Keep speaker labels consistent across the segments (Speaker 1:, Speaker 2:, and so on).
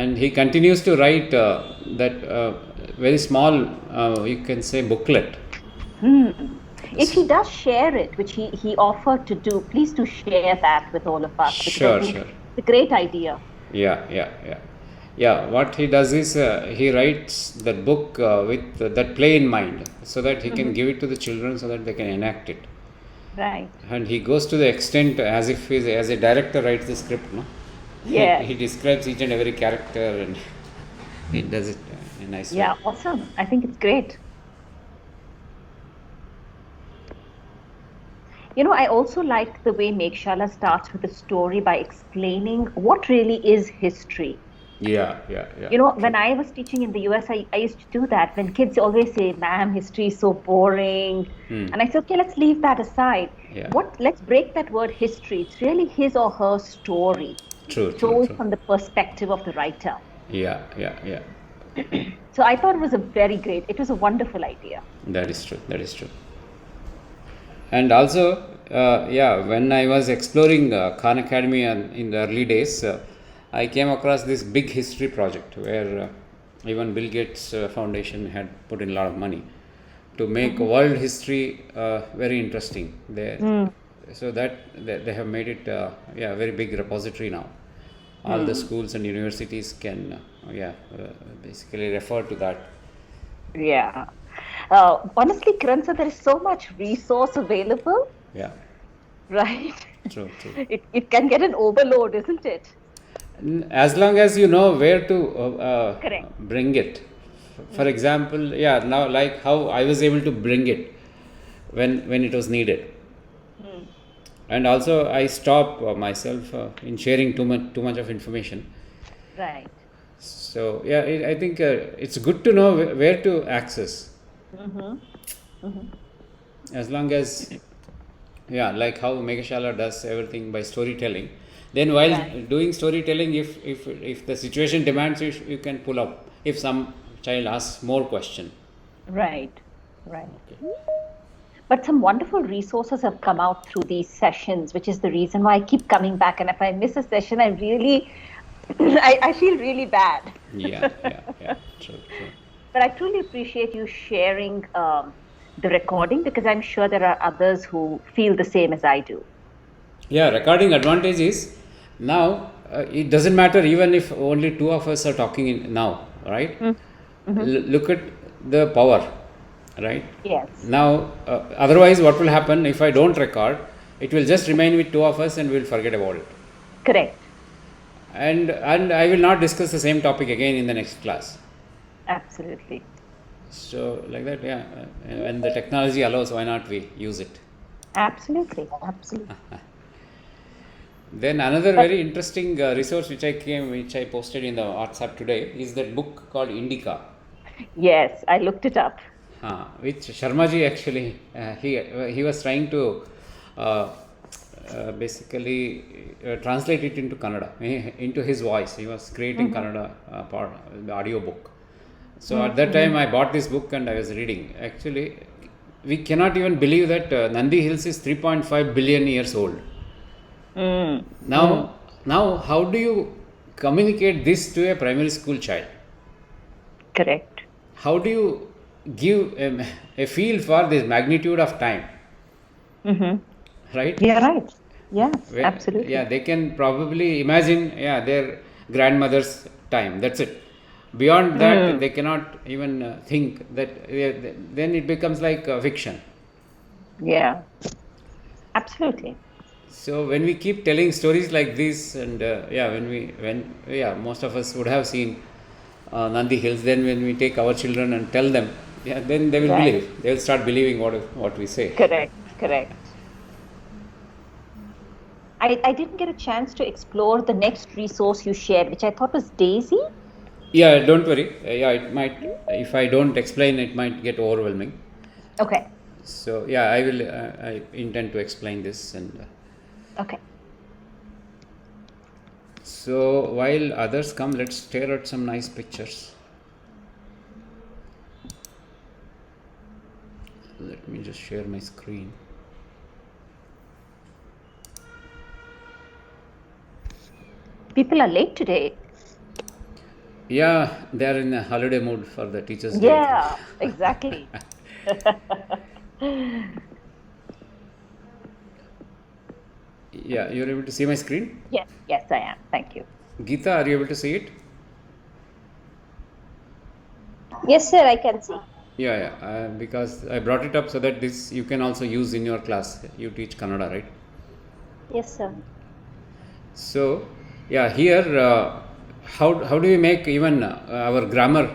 Speaker 1: and he continues to write that very small, you can say, booklet.
Speaker 2: If he does share it, which he offered to do, please do share that with all of us, because I
Speaker 1: Sure,
Speaker 2: think
Speaker 1: sure.
Speaker 2: it's a great idea.
Speaker 1: Yeah. What he does is he writes that book with that play in mind, so that he can give it to the children, so that they can enact it.
Speaker 2: Right.
Speaker 1: And he goes to the extent as if he's, as a director writes the script, no?
Speaker 2: Yes.
Speaker 1: He describes each and every character, and he does it in a nice way.
Speaker 2: Yeah, awesome. I think it's great. I also like the way Meghshala starts with a story by explaining what really is history.
Speaker 1: Yeah.
Speaker 2: When I was teaching in the US, I used to do that. When kids always say, ma'am, history is so boring. And I said, okay, let's leave that aside.
Speaker 1: Yeah.
Speaker 2: Let's break that word history. It's really his or her story,
Speaker 1: True.
Speaker 2: told from the perspective of the writer.
Speaker 1: Yeah.
Speaker 2: So I thought it was a wonderful idea.
Speaker 1: That is true. And also, when I was exploring Khan Academy in the early days, I came across this big history project where even Bill Gates Foundation had put in a lot of money to make world history very interesting. So that they have made it a very big repository now. All the schools and universities can basically refer to that.
Speaker 2: Yeah. Honestly, Kiran, sir, there is so much resource available,
Speaker 1: Yeah.
Speaker 2: right?
Speaker 1: True.
Speaker 2: It can get an overload, isn't it?
Speaker 1: As long as you know where to
Speaker 2: Correct.
Speaker 1: bring it. For example, now like how I was able to bring it when it was needed. And also I stop myself in sharing too much of information.
Speaker 2: Right.
Speaker 1: So I think it's good to know where to access. As long as like how Meghshala does everything by storytelling. Then while doing storytelling, if the situation demands, you can pull up if some child asks more question.
Speaker 2: Right. But some wonderful resources have come out through these sessions, which is the reason why I keep coming back. And if I miss a session, I really, I feel really bad.
Speaker 1: Yeah. True.
Speaker 2: But I truly appreciate you sharing the recording, because I'm sure there are others who feel the same as I do.
Speaker 1: Yeah, recording advantage is now it doesn't matter even if only two of us are talking now, right? Look at the power, right?
Speaker 2: Yes.
Speaker 1: Now, otherwise, what will happen if I don't record? It will just remain with two of us, and we'll forget about it.
Speaker 2: Correct.
Speaker 1: And I will not discuss the same topic again in the next class.
Speaker 2: Absolutely.
Speaker 1: So like that, when the technology allows, why not we use it?
Speaker 2: Absolutely.
Speaker 1: Then another very interesting resource which I posted in the WhatsApp today is that book called Indica.
Speaker 2: Yes, I looked it up.
Speaker 1: Which Sharmaji actually he was trying to basically translate it into Kannada, into his voice. He was creating Kannada part, the audio book. So at that time I bought this book and I was reading. Actually, we cannot even believe that Nandi Hills is 3.5 billion years old. Now how do you communicate this to a primary school child?
Speaker 2: Correct.
Speaker 1: How do you give a feel for this magnitude of time? Right?
Speaker 2: Yeah, right. Yes, absolutely.
Speaker 1: Yeah, they can probably imagine their grandmother's time. That's it. Beyond that, they cannot even think that. Then it becomes like fiction.
Speaker 2: Yeah, absolutely.
Speaker 1: So when we keep telling stories like this, and most of us would have seen Nandi Hills. Then when we take our children and tell them, then they will believe. They will start believing what we say.
Speaker 2: Correct. I didn't get a chance to explore the next resource you shared, which I thought was Daisy.
Speaker 1: Yeah, don't worry. It might, if I don't explain, it might get overwhelming.
Speaker 2: Okay.
Speaker 1: So I will. I intend to explain this and.
Speaker 2: Okay.
Speaker 1: So while others come, let's stare at some nice pictures. Let me just share my screen.
Speaker 2: People are late today.
Speaker 1: Yeah, they are in a holiday mood for the Teachers' Day, I think.
Speaker 2: Yeah, exactly.
Speaker 1: Yeah, you're able to see my screen?
Speaker 2: Yes, yes, I am. Thank you.
Speaker 1: Geeta, are you able to see it?
Speaker 3: Yes, sir, I can see.
Speaker 1: Yeah, yeah. Because I brought it up so that this you can also use in your class. You teach Kannada, right?
Speaker 3: Yes, sir.
Speaker 1: So, yeah, here, how do we make even our grammar,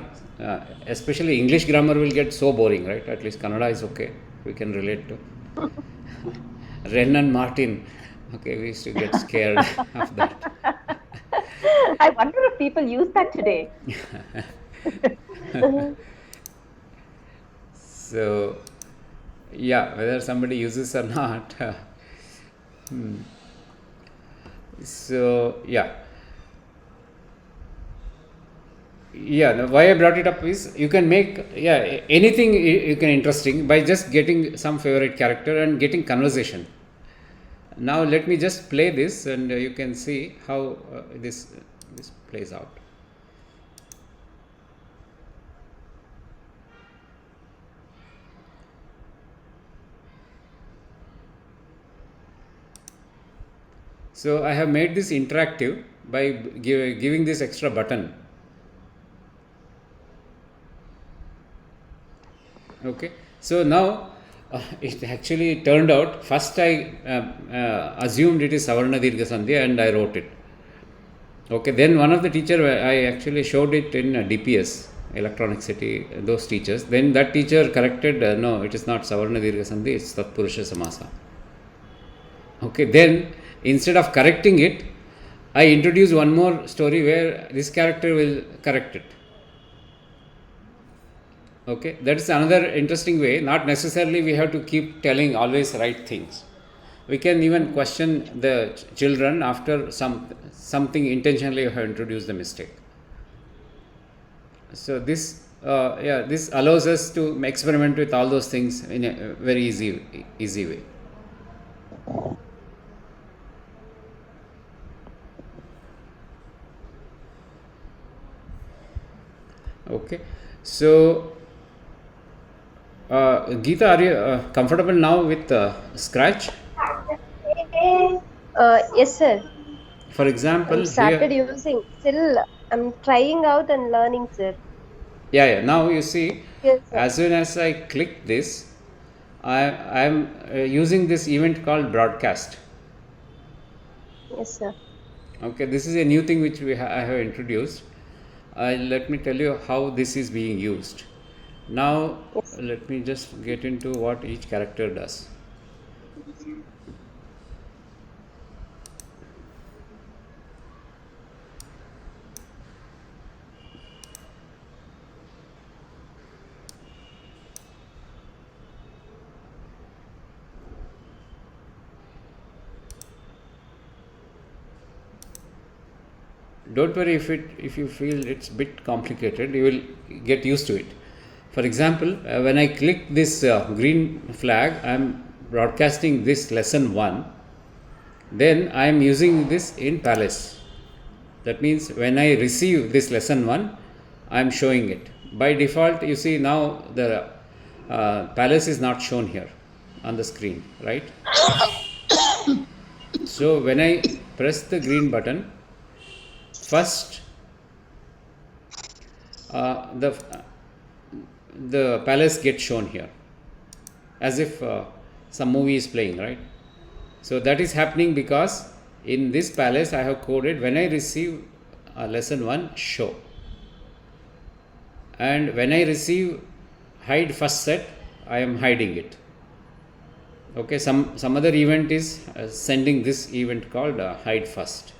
Speaker 1: especially English grammar, will get so boring, right? At least Kannada is okay. We can relate to Ren and Martin. Okay, we used to get scared of that.
Speaker 2: I wonder if people use that today.
Speaker 1: So, yeah, whether somebody uses or not. So, yeah. Yeah, why I brought it up is you can make anything you can interesting by just getting some favorite character and getting conversation. Now let me just play this and you can see how this plays out. So I have made this interactive by giving this extra button. Okay, so now it actually turned out, first I assumed it is Savarna Dirgha Sandhya and I wrote it. Okay, then one of the teacher, I actually showed it in DPS, Electronic City, those teachers. Then that teacher corrected, no, it is not Savarna Dirgha Sandhi, it's Tatpurusha Samasa. Okay, then instead of correcting it, I introduce one more story where this character will correct it. Okay, that is another interesting way. Not necessarily we have to keep telling always right things. We can even question the children after something intentionally you have introduced the mistake. So this allows us to experiment with all those things in a very easy way. Okay, so Geeta, are you comfortable now with Scratch?
Speaker 3: Yes, sir.
Speaker 1: For example,
Speaker 3: I started
Speaker 1: here,
Speaker 3: using. Still, I'm trying out and learning, sir.
Speaker 1: yeah. Now you see,
Speaker 3: Yes, sir.
Speaker 1: as soon as I click this, I am using this event called broadcast.
Speaker 3: Yes, sir.
Speaker 1: Okay, this is a new thing which I have introduced. Let me tell you how this is being used. Now,
Speaker 3: Yes.
Speaker 1: let me just get into what each character does. Don't worry if you feel it's a bit complicated, you will get used to it. For example, when I click this green flag, I am broadcasting this lesson 1. Then I am using this in Palace. That means when I receive this lesson 1, I am showing it. By default, you see now the Palace is not shown here on the screen, right? So when I press the green button, first the Palace gets shown here as if some movie is playing, right? So that is happening because in this Palace I have coded when I receive lesson 1 show, and when I receive hide first set, I am hiding it. Okay, some other event is sending this event called hide first.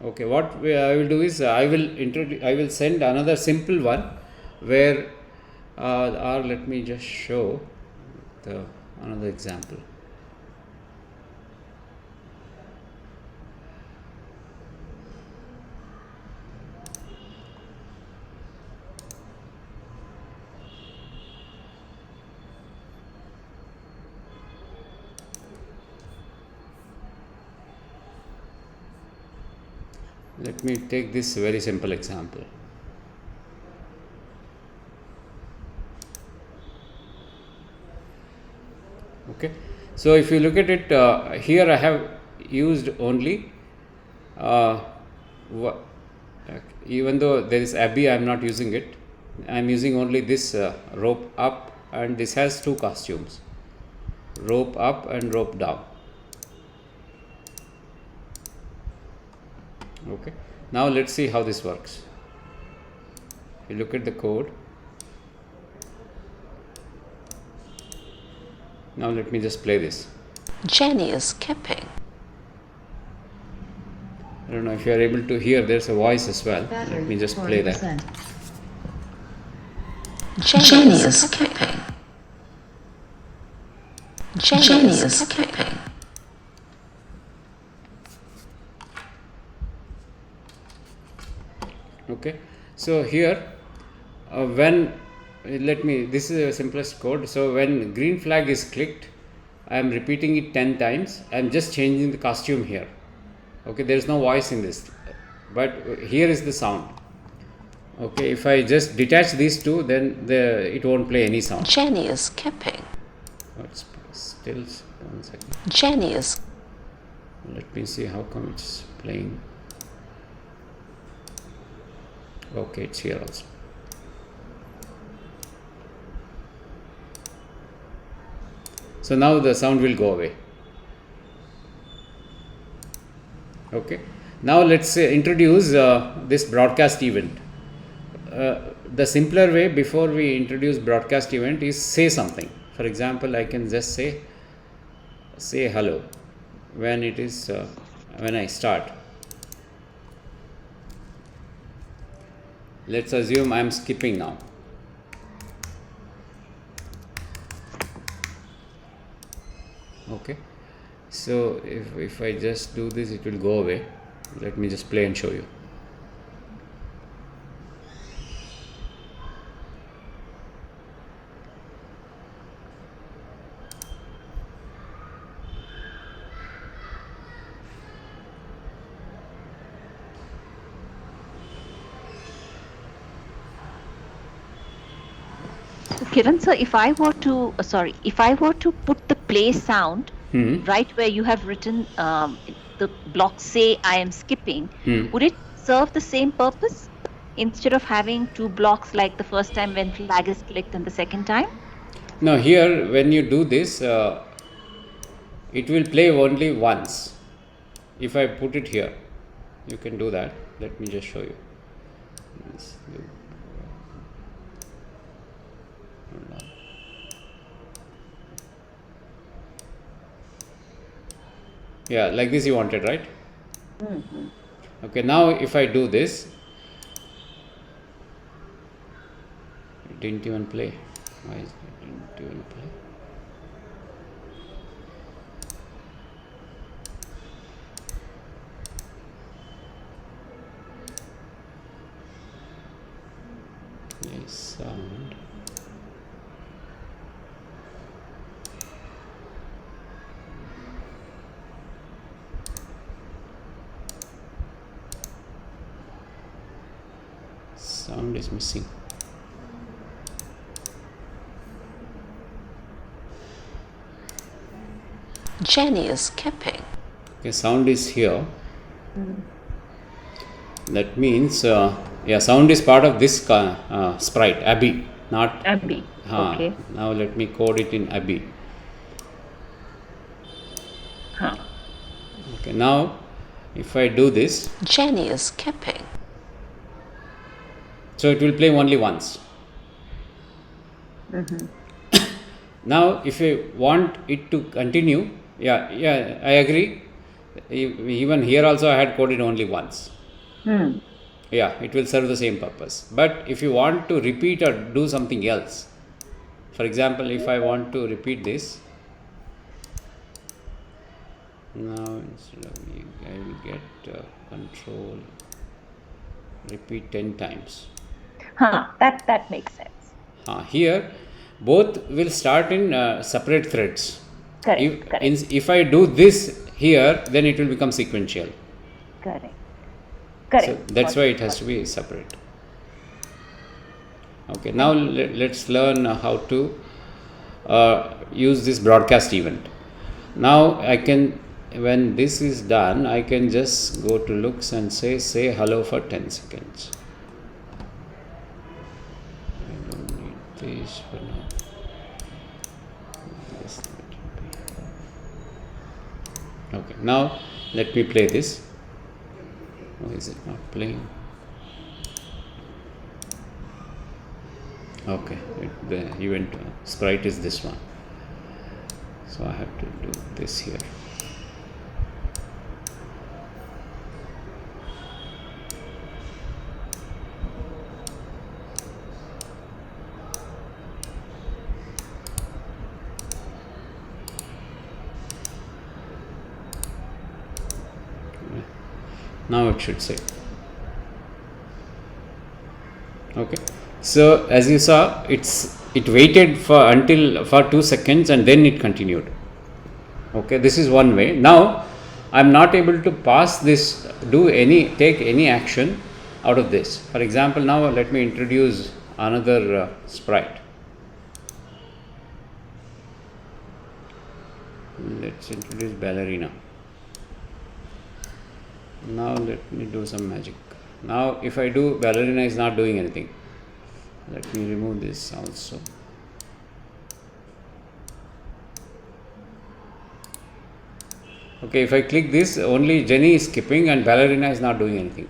Speaker 1: Okay, what I will do is I will send another simple one where or let me just show the another example. Let me take this very simple example. Okay, so if you look at it, here I have used only even though there is Abby, I am not using it. I am using only this rope up, and this has two costumes, rope up and rope down. Okay, now let's see how this works. If you look at the code, now let me just play this.
Speaker 4: Jenny is skipping.
Speaker 1: I don't know if you are able to hear, there's a voice as well. Let me just play that.
Speaker 4: Jenny is skipping. Jenny is skipping.
Speaker 1: Okay, so here when this is the simplest code. So when green flag is clicked, I am repeating it 10 times. I am just changing the costume here. Okay, there is no voice in this, but here is the sound. Okay, if I just detach these two, then it won't play any sound.
Speaker 4: Jenny is skipping.
Speaker 1: It's still 1 second.
Speaker 4: Jenny is.
Speaker 1: Let me see how come it's playing. Okay, it's here also. So now the sound will go away. Okay, now let's introduce this broadcast event. The simpler way before we introduce broadcast event is say something. For example, I can just say hello when it is when I start. Let's assume I am skipping now. Okay, so if I just do this, it will go away. Let me just play and show you.
Speaker 2: Kiran sir, if I were to put the play sound right where you have written the block say I am skipping, would it serve the same purpose instead of having two blocks like the first time when flag is clicked and the second time?
Speaker 1: Now here when you do this, it will play only once. If I put it here, you can do that. Let me just show you. Yeah, like this you wanted, right? Okay, now if I do this, it didn't even play. Why is it didn't even play? Play sound. Sound is missing.
Speaker 4: Jenny is skipping.
Speaker 1: Okay, sound is here. That means, sound is part of this sprite, Abby, not
Speaker 2: Abby. Okay.
Speaker 1: Now let me code it in Abby. Okay, now if I do this,
Speaker 4: Jenny is skipping.
Speaker 1: so it will play only once. Now if I want it to continue, I agree. Even here also I had coded only once. Yeah, it will serve the same purpose. But if you want to repeat or do something else, for example, if I want to repeat this, now instead of I will get control, repeat 10 times.
Speaker 2: That makes sense.
Speaker 1: Here both will start in separate threads.
Speaker 2: Correct.
Speaker 1: If I do this here, then it will become sequential.
Speaker 2: Correct.
Speaker 3: Correct.
Speaker 1: So that's why it has to be separate. Okay, now let's learn how to use this broadcast event. Now I can, when this is done, I can just go to looks and say hello for 10 seconds. I don't need this for now. Yes, let it be. Okay, now let me play this. Why is it not playing? Okay, the event sprite is this one, so I have to do this here. Now it should say. Okay, so as you saw, it waited for 2 seconds and then it continued. Okay, this is one way. Now I am not able to pass this, take any action out of this. For example, now let me introduce another sprite. Let's introduce ballerina. Now let me do some magic. Now if I do, ballerina is not doing anything. Let me remove this also. Okay, if I click this, only Jenny is skipping and ballerina is not doing anything.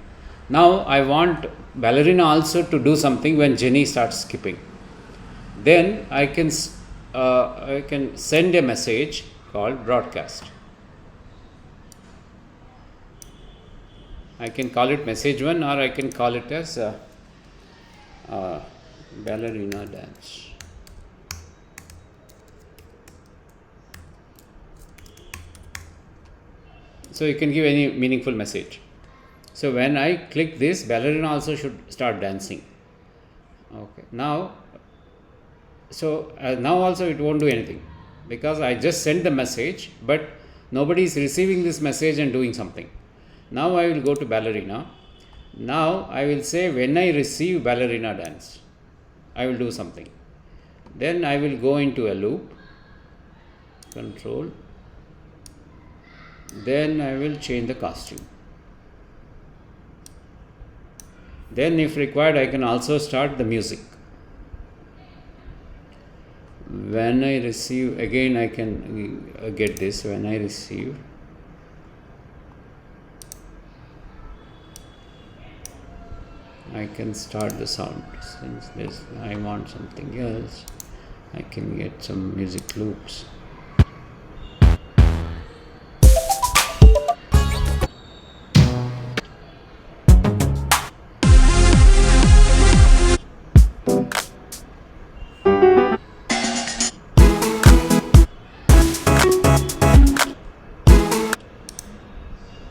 Speaker 1: Now I want ballerina also to do something when Jenny starts skipping. Then I can send a message called broadcast. I can call it message 1 or I can call it as ballerina dance. So you can give any meaningful message. So when I click this, ballerina also should start dancing. Okay, now also it won't do anything because I just sent the message, but nobody is receiving this message and doing something. Now I will go to ballerina. Now I will say when I receive ballerina dance, I will do something. Then I will go into a loop, control. Then I will change the costume. Then if required, I can also start the music. When I receive, again I can get this, when I receive. I can start the sound. Since I want something else, I can get some music loops.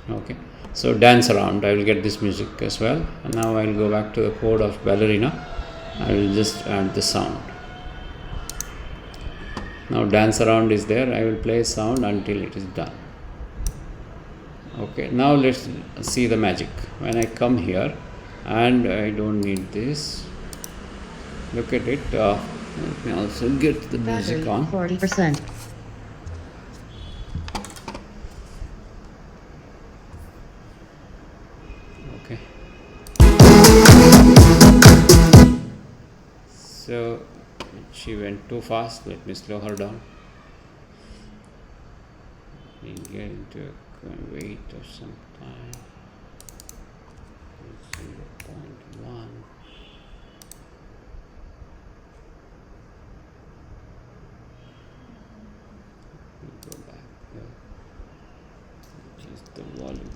Speaker 1: Okay, so dance around. I will get this music as well. And now I will go back to the code of ballerina. I will just add the sound. Now dance around is there. I will play sound until it is done. Okay, now let's see the magic. When I come here, and I don't need this. Look at it. Let me also get the music on.
Speaker 5: 40%.
Speaker 1: Okay. So she went too fast. Let me slow her down. We get into a wait of some time. 0.1. We go back here. Adjust the volume.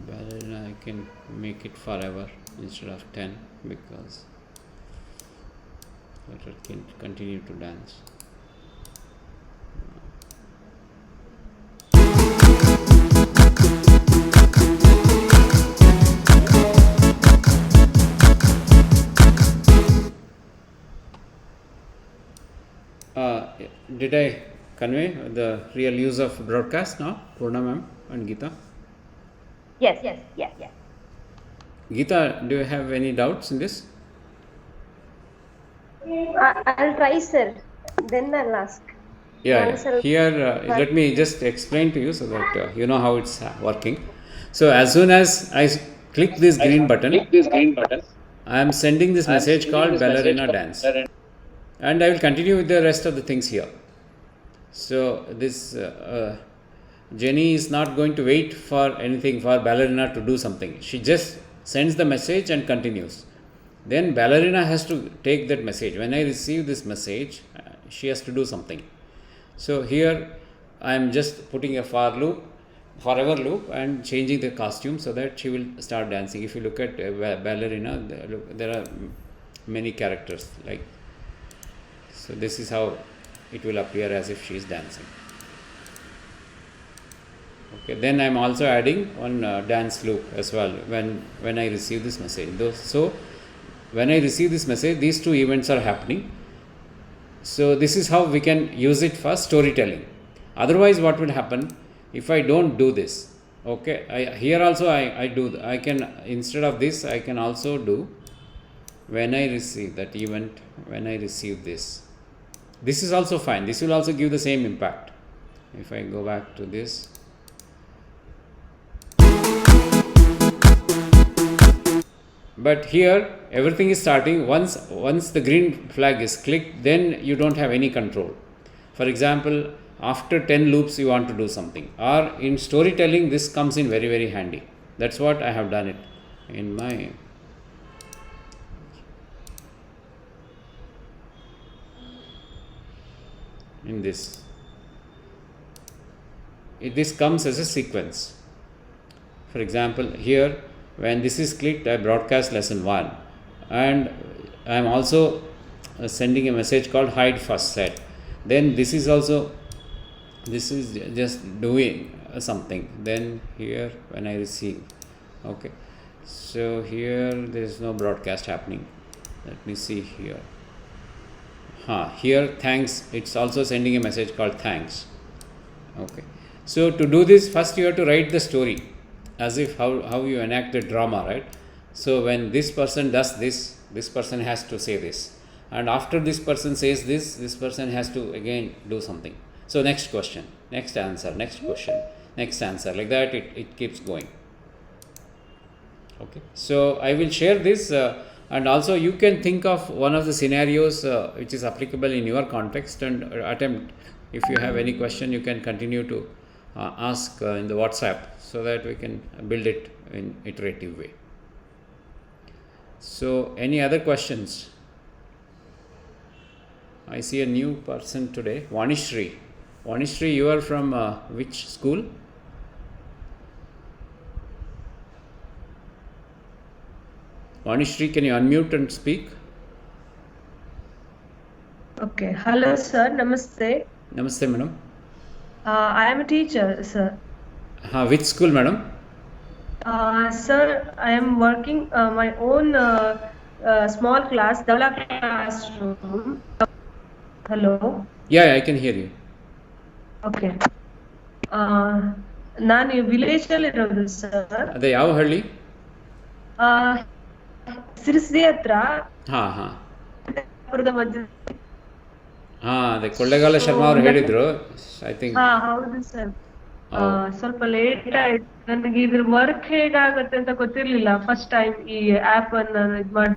Speaker 1: Ballerina, I can make it forever instead of 10 because let it can continue to dance. Did I convey the real use of broadcast now, Purna ma'am and Geeta?
Speaker 3: Yes. Yeah.
Speaker 1: Geeta, do you have any doubts in this?
Speaker 3: I'll try, sir. Then I'll ask.
Speaker 1: Yeah.
Speaker 3: Once I'll-
Speaker 1: Here, let me just explain to you so that you know how it's working. So as soon as I click this green button, I am sending this message called Ballerina Dance, and I will continue with the rest of the things here. So this Jenny is not going to wait for anything for Ballerina to do something. She just sends the message and continues. Then Ballerina has to take that message. When I receive this message, she has to do something. So here I am just putting a forever loop and changing the costume so that she will start dancing. If you look at Ballerina, there are many characters like. So this is how it will appear as if she is dancing. Okay, then I am also adding one dance loop as well when I receive this message. So when I receive this message, these two events are happening. So this is how we can use it for storytelling. Otherwise, what will happen if I don't do this? Okay, here also I do. I can, instead of this, I can also do when I receive that event. When I receive this, this is also fine. This will also give the same impact. If I go back to this. But here everything is starting once the green flag is clicked, then you don't have any control. For example, after 10 loops you want to do something, or in storytelling this comes in very, very handy. That's what I have done it in my this. This comes as a sequence. For example, here when this is clicked, I broadcast lesson 1, and I am also sending a message called hide first set. Then this is just doing something. Then here when I receive, okay, so here there is no broadcast happening. Let me see here. Here thanks, it's also sending a message called thanks. Okay, so to do this, first you have to write the story as if how you enact the drama, right? So when this person does this, this person has to say this, and after this person says this, this person has to again do something. So next question, next answer, next question, next answer, like that it keeps going. Okay, so I will share this, and also you can think of one of the scenarios which is applicable in your context and attempt. If you have any question, you can continue to ask in the WhatsApp, so that we can build it in iterative way. So any other questions? I see a new person today, Vanishri. Vanishri, you are from which school? Vanishri, can you unmute and speak?
Speaker 5: Okay. Hello, sir. Namaste.
Speaker 1: Namaste, madam.
Speaker 5: I am a teacher, sir.
Speaker 1: Which school, madam?
Speaker 5: Sir, I am working my own small class, Dawla classroom. Hello.
Speaker 1: Yeah, I can hear you.
Speaker 5: Okay. ನಾನು village ಅಲ್ಲಿ ಇರೋದು sir.
Speaker 1: ಅದೇ ಯಾವ ಹಳ್ಳಿ?
Speaker 5: ಸಿರಿಸಿ ಹತ್ರ. ಮಧ್ಯ.
Speaker 1: ಅದೇ ಕೊಳ್ಳೇಗಾಲ ಶರ್ಮಾ ಅವರು ಹೇಳಿದ್ರು, ಐ ಥಿಂಕ್.
Speaker 5: ಹೌದು ಸರ್. ಸ್ವಲ್ಪ ಲೇಟ್ ಆಯ್ತು, ನನಗೆ ಇದ್ರ ವರ್ಕ್ ಹೇಗಾಗತ್ತೆ ಅಂತ ಗೊತ್ತಿರ್ಲಿಲ್ಲ. ಫಸ್ಟ್ ಟೈಮ್ ಈ ಆಪ್ ಅನ್ನ ಇದು ಮಾಡಿ.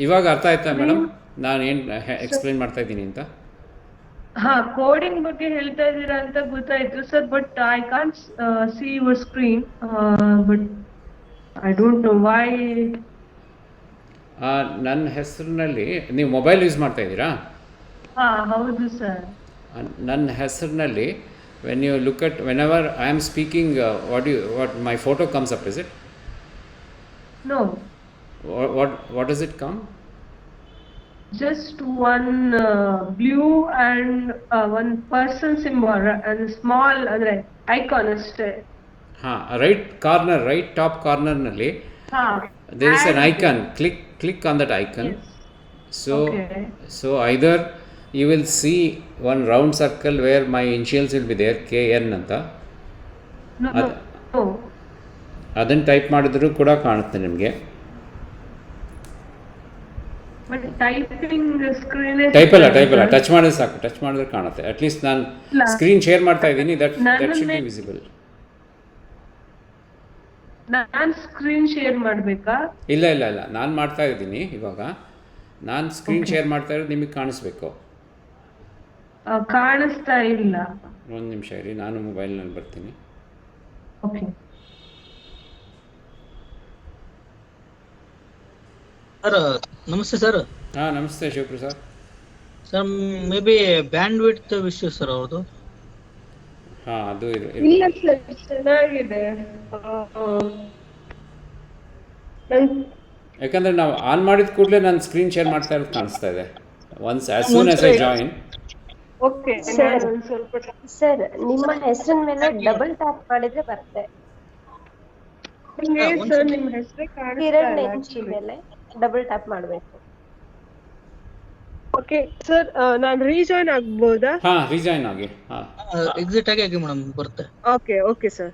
Speaker 1: ಇವಾಗ ಅರ್ಥ ಆಯ್ತಾ ಮೇಡಮ್ ನಾನು ಏನು ಎಕ್ಸ್ಪ್ಲೈನ್ ಮಾಡ್ತಾ ಇದ್ದೀನಿ ಅಂತ?
Speaker 5: ಕೋಡಿಂಗ್ ಬಗ್ಗೆ ಹೇಳ್ತಾ ಇದ್ದೀರಾ ಅಂತ ಗೊತ್ತಾಯ್ತು sir, but I can't see your screen, but I don't know why.
Speaker 1: ನನ್ನ ಹೆಸರಿನಲ್ಲಿ ನೀವು ಮೊಬೈಲ್ ಯೂಸ್ ಮಾಡ್ತಾ ಇದ್ದೀರಾ?
Speaker 5: ಹೌದು ಸರ್.
Speaker 1: ನನ್ನ ಹೆಸರಿನಲ್ಲಿ when you look at, whenever I am speaking, what my photo comes up, is it?
Speaker 5: No.
Speaker 1: What does it come?
Speaker 5: Just one blue and one person symbol and small icon ಅಷ್ಟೇ.
Speaker 1: Right corner, right top corner ನಲ್ಲಿ there is an icon. Click on that icon.
Speaker 5: Yes. Okay.
Speaker 1: So either you will see one round circle where my initials will be there, KN ಅಂತ.
Speaker 5: No.
Speaker 1: ಅದನ್ನು type ಮಾಡಿದ್ರೂ ಕೂಡ ಕಾಣುತ್ತೆ ನಿಮಗೆ.
Speaker 5: But typing screen
Speaker 1: type ಅಲ್ಲ touch ಮಾಡಿದ್ರೆ ಸಾಕು, touch ಮಾಡಿದ್ರೆ ಕಾಣುತ್ತೆ. ಅಟ್ಲೀಸ್ಟ್ ನಾನು ಸ್ಕ್ರೀನ್ ಶೇರ್ ಮಾಡ್ತಾ ಇದ್ದೀನಿ, ದಟ್ ಶುಡ್ ಬಿ ವಿಸಿಬಲ್.
Speaker 5: ನಾನು ಸ್ಕ್ರೀನ್ ಶೇರ್ ಮಾಡಬೇಕಾ?
Speaker 1: ಇಲ್ಲ ನಾನು ಮಾಡ್ತಾ ಇದ್ದೀನಿ ಇವಾಗ. ನಾನು ಸ್ಕ್ರೀನ್ ಶೇರ್ ಮಾಡ್ತಾ ಇರೋದು ನಿಮಗೆ ಕಾಣಿಸ್ಬೇಕು.
Speaker 5: ಕಾಣಿಸ್ತಾ ಇಲ್ಲ.
Speaker 1: ಒಂದು ನಿಮಿಷ ಇರಿ, ನಾನು ಮೊಬೈಲ್ನಲ್ಲಿ ಬರ್ತೀನಿ.
Speaker 5: ಓಕೆ
Speaker 6: ಸರ್ ನಮಸ್ತೆ ಸರ್.
Speaker 1: ಹಾಂ ನಮಸ್ತೆ Shivaprasad.
Speaker 6: Sir may be band width ವಿಷಯ ಸರ್ ಅವ್ರದ್ದು.
Speaker 1: ಹಾಂ ಅದು ಇದೆ.
Speaker 5: ಇಲ್ಲ ಸರ್ ಚೆನ್ನಾಗಿದೆ.
Speaker 1: ಯಾಕಂದರೆ ನಾವು ಆನ್ ಮಾಡಿದ ಕೂಡಲೇ ನಾನು ಸ್ಕ್ರೀನ್ ಶೇರ್ ಮಾಡ್ತಾ ಇರೋದು ಕಾಣಿಸ್ತಾ ಇದೆ. Once as soon as I join.
Speaker 5: Okay
Speaker 3: sir ನಿಮ್ಮ ಹೆಸರಿನ ಮೇಲೆ ಡಬಲ್ ಟ್ಯಾಪ್ ಮಾಡಿದ್ರೆ ಬರುತ್ತೆ.
Speaker 5: ಸರ್ ನಿಮ್ಮ ಹೆಸರೇ
Speaker 3: ಕಿರಣ್ ನೆಂಚಿ ಮೇಲೆ ಡಬಲ್ ಟ್ಯಾಪ್ ಮಾಡಬೇಕು.
Speaker 5: ಓಕೆ ಸರ್ ನಾನು ರೀಜಾಯ್ನ್ ಆಗ್ಬೋದಾ?
Speaker 1: ಹಾಂ ರೀಜಾಯ್ನ್ ಆಗಿ. ಹಾಂ
Speaker 6: ಎಕ್ಸಿಟ್ ಆಗಿ ಮೇಡಮ್ ಬರುತ್ತೆ.
Speaker 5: Okay sir.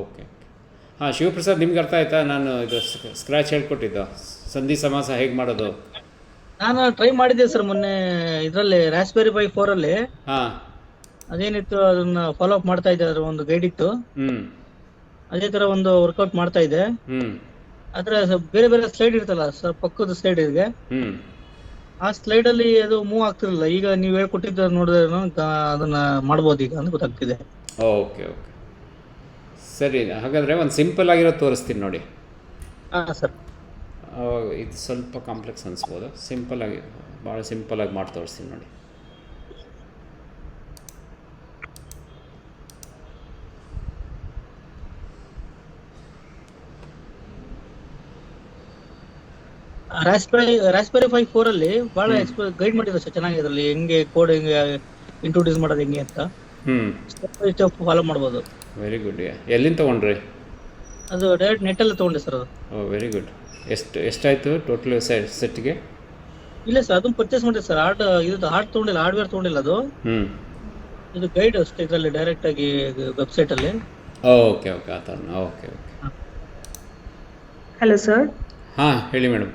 Speaker 1: ಓಕೆ ಹಾಂ ಶಿವಪ್ರಸಾದ್, ನಿಮ್ಗೆ ಅರ್ಥ ಆಯ್ತಾ? ನಾನು ಇದು ಸ್ಕ್ರ್ಯಾಚ್ ಹೇಳ್ಕೊಟ್ಟಿದ್ದು ಸಂಧಿ ಸಮಾಸ ಹೇಗೆ ಮಾಡೋದು.
Speaker 6: ನಾನು ಟ್ರೈ ಮಾಡಿದ್ದೆ ಸರ್ ಮೊನ್ನೆ ಇದರಲ್ಲಿ ರಾಸ್ಬೆರಿ ಪೈ 4 ಅಲ್ಲಿ.
Speaker 1: ಹಾಂ
Speaker 6: ಅದೇನಿತ್ತು ಅದನ್ನ ಫಾಲೋ ಅಪ್ ಮಾಡ್ತಾ ಇದ್ದೆ, ಅದ್ರ ಒಂದು ಗೈಡ್ ಇತ್ತು. ಅದೇ ತರ ಒಂದು ವರ್ಕೌಟ್ ಮಾಡ್ತಾ ಇದ್ದೆ. ಅದ್ರ ಬೇರೆ ಬೇರೆ ಸ್ಲೈಡ್ ಇರ್ತಲ್ಲ ಸರ್, ಪಕ್ಕದ ಸ್ಲೈಡ್ ಇದೆ. ಆ ಸ್ಲೈಡ್ ಅಲ್ಲಿ ಅದು ಮೂವ್ ಆಗ್ತಿರಲಿಲ್ಲ. ಈಗ ನೀವು ಹೇಳ್ಕೊಟ್ಟಿದ್ದ ನೋಡಿದ್ರೆ ಅದನ್ನ ಮಾಡ್ಬೋದು ಈಗ ಅಂತ ಗೊತ್ತಾಗ್ತಿದೆ.
Speaker 1: ಓಕೆ ಸರಿ, ಹಾಗಾದರೆ ಒಂದು ಸಿಂಪಲ್ ಆಗಿರೋದು ತೋರಿಸ್ತೀನಿ ನೋಡಿ.
Speaker 6: ಹಾಂ ಸರ್.
Speaker 1: ಇದು ಸ್ವಲ್ಪ ಕಾಂಪ್ಲೆಕ್ಸ್ ಅನಿಸ್ಬೋದು. ಭಾಳ ಸಿಂಪಲಾಗಿ ಮಾಡಿ ತೋರಿಸ್ತೀನಿ ನೋಡಿ.
Speaker 6: ರಾಸ್ಬೆರಿ ಪೈ 4 ಅಲ್ಲಿ ಬಹಳ ಗೈಡ್ ಮಾಡಿದ್ರು ಸರ್, ಚೆನ್ನಾಗಿದೆ. ಅದರಲ್ಲಿ ಹೆಂಗೆ ಕೋಡ್ ಹೆಂಗೆ ಇಂಟ್ರೊಡ್ಯೂಸ್ ಮಾಡೋದು ಹೆಂಗೆ ಅಂತ ಸ್ಟೆಪ್ ಬೈ ಸ್ಟೆಪ್ ಫಾಲೋ ಮಾಡ್ಬೋದು.
Speaker 1: Very good. ಎಲ್ಲಿಂದ ತೊಗೊಂಡ್ರಿ?
Speaker 6: ಅದು ಡೈರೆಕ್ಟ್ ನೆಟ್ಟಲ್ಲಿ ತೊಗೊಂಡೆ ಸರ್ ಅದು.
Speaker 1: Very good. ಎಷ್ಟಾಯಿತು ಟೋಟಲ್ ಸೆಟ್ಗೆ?
Speaker 6: ಇಲ್ಲ ಸರ್, ಅದನ್ನು ಪರ್ಚೇಸ್ ಮಾಡಿದೆ ಸರ್. ಇದು ಹಾರ್ಡ್ ತೊಗೊಂಡಿಲ್ಲ, ಹಾರ್ಡ್ವೇರ್ ತೊಗೊಂಡಿಲ್ಲ ಅದು. ಇದು ಗೈಡ್ ಅಷ್ಟೇ ಇದರಲ್ಲಿ ಡೈರೆಕ್ಟ್ ಆಗಿ ವೆಬ್ಸೈಟ್ ಅಲ್ಲಿ.
Speaker 1: ಓಕೆ ಆ ಥರ. Okay
Speaker 5: hello sir.
Speaker 1: ಹಾಂ ಹೇಳಿ ಮೇಡಮ್.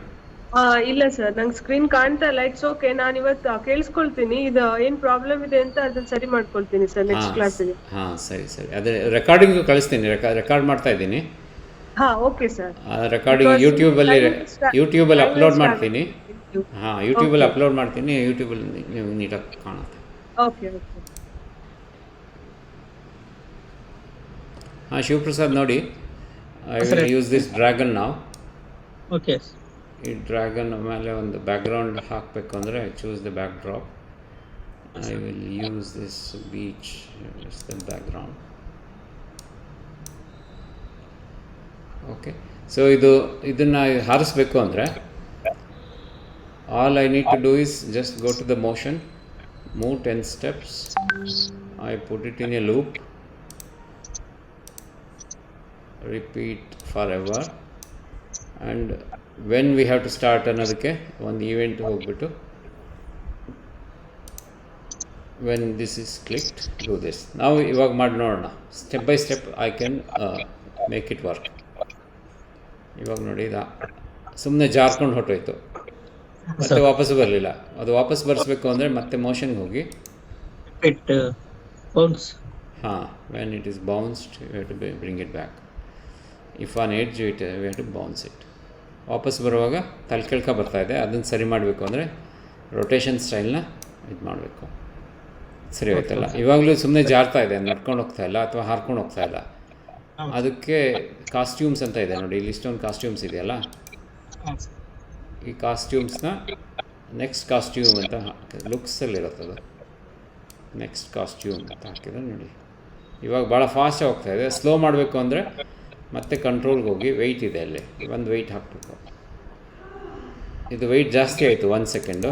Speaker 5: ಇಲ್ಲ ಸರ್, ನಂಗೆ ಸ್ಕ್ರೀನ್ ಕಾಣ್ತಾ ಇಲ್ಲ. ಇಟ್ಸ್ ಓಕೆ, ನಾನು ಇವತ್ತು ಕೇಳಿಸ್ಕೊಳ್ತೀನಿ. ಇದು ಏನ್ ಪ್ರಾಬ್ಲಮ್ ಇದೆ ಅಂತ ಅದನ್ನ ಸರಿ ಮಾಡ್ಕೊಳ್ತೀನಿ ಸರ್ ನೆಕ್ಸ್ಟ್ ಕ್ಲಾಸಿಗೆ.
Speaker 1: ಹಾಂ ಸರಿ ಅದೇ ರೆಕಾರ್ಡಿಂಗ್ ಕಳಿಸ್ತೀನಿ. ರೆಕಾರ್ಡ್ ಮಾಡ್ತಾ ಇದ್ದೀನಿ.
Speaker 5: Okay sir.
Speaker 1: ರೆಕಾರ್ಡಿಂಗ್ ಯೂಟ್ಯೂಬಲ್ಲಿ ಅಪ್ಲೋಡ್ ಮಾಡ್ತೀನಿ. ಯೂಟ್ಯೂಬಲ್ಲಿ ಅಪ್ಲೋಡ್ ಮಾಡ್ತೀನಿ. ಯೂಟ್ಯೂಬಲ್ಲಿ ನೀವು ನೀಟಾಗಿ ಕಾಣುತ್ತೆ.
Speaker 5: ಓಕೆ
Speaker 1: ಶಿವಪ್ರಸಾದ್ ನೋಡಿ, I will use this dragon ನಾವು.
Speaker 6: ಓಕೆ.
Speaker 1: ಈ ಡ್ರ್ಯಾಗನ್ ಮೇಲೆ ಒಂದು ಬ್ಯಾಕ್ಗ್ರೌಂಡ್ ಹಾಕಬೇಕು ಅಂದರೆ choose the back drop. I will use this beach is the background. Okay, so ಇದನ್ನು ಹಾರಿಸ್ಬೇಕು ಅಂದರೆ all I need to do is just go to the motion, move 10 steps, I put it in a loop, repeat forever, and when we have to start another one event ಹೋಗ್ಬಿಟ್ಟು when this is clicked do this. ನಾವು ಇವಾಗ ಮಾಡಿ ನೋಡೋಣ, step by step I can make it work. ಇವಾಗ ನೋಡಿ, ಸುಮ್ಮನೆ ಜಾರ್ಕೊಂಡು ಹೊಟ್ಟೋಯ್ತು, ಮತ್ತೆ ವಾಪಸ್ಸು ಬರಲಿಲ್ಲ. ಅದು ವಾಪಸ್ ಬರ್ಸ್ಬೇಕು ಅಂದರೆ ಮತ್ತೆ ಮೋಷನ್ಗೆ ಹೋಗಿ when it is bounced you have to bring it back. If on edge you have to bounce it. ವಾಪಸ್ ಬರುವಾಗ ತಲೆ ಕೆಳ್ಕ ಬರ್ತಾಯಿದೆ, ಅದನ್ನು ಸರಿ ಮಾಡಬೇಕು ಅಂದರೆ ರೊಟೇಷನ್ ಸ್ಟೈಲ್ನ ಇದು ಮಾಡಬೇಕು. ಸರಿ ಹೋಯ್ತಲ್ಲ. ಇವಾಗಲೂ ಸುಮ್ಮನೆ ಜಾರ್ತಾ ಇದೆ, ನಡ್ಕೊಂಡು ಹೋಗ್ತಾ ಇಲ್ಲ ಅಥವಾ ಹಾರ್ಕೊಂಡು ಹೋಗ್ತಾ ಇಲ್ಲ. ಅದಕ್ಕೆ ಕಾಸ್ಟ್ಯೂಮ್ಸ್ ಅಂತ ಇದೆ ನೋಡಿ, ಇಲ್ಲಿ ಇಷ್ಟೊಂದು ಕಾಸ್ಟ್ಯೂಮ್ಸ್ ಇದೆಯಲ್ಲ, ಈ ಕಾಸ್ಟ್ಯೂಮ್ಸ್ನ ನೆಕ್ಸ್ಟ್ ಕಾಸ್ಟ್ಯೂಮ್ ಅಂತ ಲುಕ್ಸಲ್ಲಿರುತ್ತದು. ನೆಕ್ಸ್ಟ್ ಕಾಸ್ಟ್ಯೂಮ್ ಅಂತ ಹಾಕಿದ್ರೆ ನೋಡಿ, ಇವಾಗ ಭಾಳ ಫಾಸ್ಟಾಗಿ ಹೋಗ್ತಾಯಿದೆ. ಸ್ಲೋ ಮಾಡಬೇಕು ಅಂದರೆ ಮತ್ತೆ ಕಂಟ್ರೋಲ್ಗೆ ಹೋಗಿ ವೆಯ್ಟ್ ಇದೆ, ಅಲ್ಲಿ ಒಂದು ವೆಯ್ಟ್ ಹಾಕಬೇಕು. ಇದು ವೆಯ್ಟ್ ಜಾಸ್ತಿ ಆಯಿತು, 1 ಸೆಕೆಂಡು.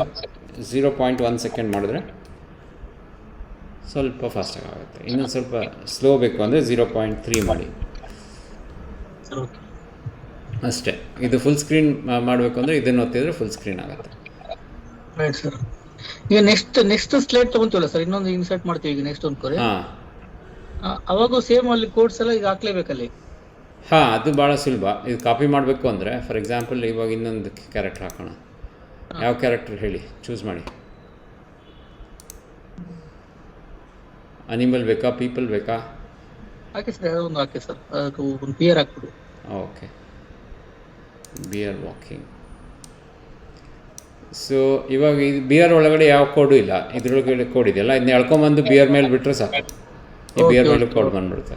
Speaker 1: 0.1 ಸೆಕೆಂಡ್ ಮಾಡಿದ್ರೆ ಸ್ವಲ್ಪ ಫಾಸ್ಟಾಗಿ ಆಗುತ್ತೆ. ಇನ್ನೊಂದು ಸ್ವಲ್ಪ ಸ್ಲೋ ಬೇಕು ಅಂದರೆ 0.3 ಮಾಡಿ ಅಷ್ಟೇ. ಇದು ಫುಲ್ ಸ್ಕ್ರೀನ್ ಮಾಡಬೇಕು ಅಂದರೆ ಇದನ್ನು ಒತ್ತಿದ್ರೆ ಫುಲ್ ಸ್ಕ್ರೀನ್ ಆಗುತ್ತೆ.
Speaker 6: Right sir. ಈಗ ನೆಕ್ಸ್ಟ್ ಸ್ಲೈಡ್ ತಗೊಂತೀವಲ್ಲ ಸರ್, ಇನ್ನೊಂದು ಇನ್ಸರ್ಟ್ ಮಾಡ್ತೀವಿ ಈಗ ನೆಕ್ಸ್ಟ್ ಒಂದು ಕೊರೆ,
Speaker 1: ಹಾಂ
Speaker 6: ಅವಾಗೂ ಸೇಮ್ ಅಲ್ಲಿ ಕೋಡ್ಸ್ ಎಲ್ಲ ಈಗ ಹಾಕ್ಲೇಬೇಕಲ್ಲಿ.
Speaker 1: ಹಾಂ, ಅದು ಭಾಳ ಸುಲಭ. ಇದು ಕಾಪಿ ಮಾಡಬೇಕು ಅಂದರೆ ಫಾರ್ ಎಕ್ಸಾಂಪಲ್ ಇವಾಗ ಇನ್ನೊಂದು ಕ್ಯಾರೆಕ್ಟರ್ ಹಾಕೋಣ. ಯಾವ ಕ್ಯಾರೆಕ್ಟರ್ ಹೇಳಿ, ಚೂಸ್ ಮಾಡಿ. ಅನಿಮಲ್ ಬೇಕಾ, ಪೀಪಲ್ ಬೇಕಾ?
Speaker 6: ಹಾಕಿ ಸರ್, ಯಾವುದೋ ಒಂದು ಹಾಕಿ ಸರ್, ಅದಕ್ಕೆ ಒಂದು ಬಿಯರ್ ಹಾಕ್ಬಿಡು.
Speaker 1: Okay, bear walking. ಸೊ ಇವಾಗ ಇದು ಬಿಯರ್ ಒಳಗಡೆ ಯಾವ ಕೋಡು ಇಲ್ಲ, ಇದ್ರೊಳಗಡೆ ಕೋಡ್ ಇದೆಯಲ್ಲ, ಇದನ್ನ ಎಳ್ಕೊಂಬಂದು ಬಿಯರ್ ಮೇಲೆ ಬಿಟ್ಟರೆ ಸಾಕು, ಈ ಬಿಯರ್ ಮೇಲೆ ಕೋಡ್ ಬಂದ್ಬಿಡುತ್ತೆ.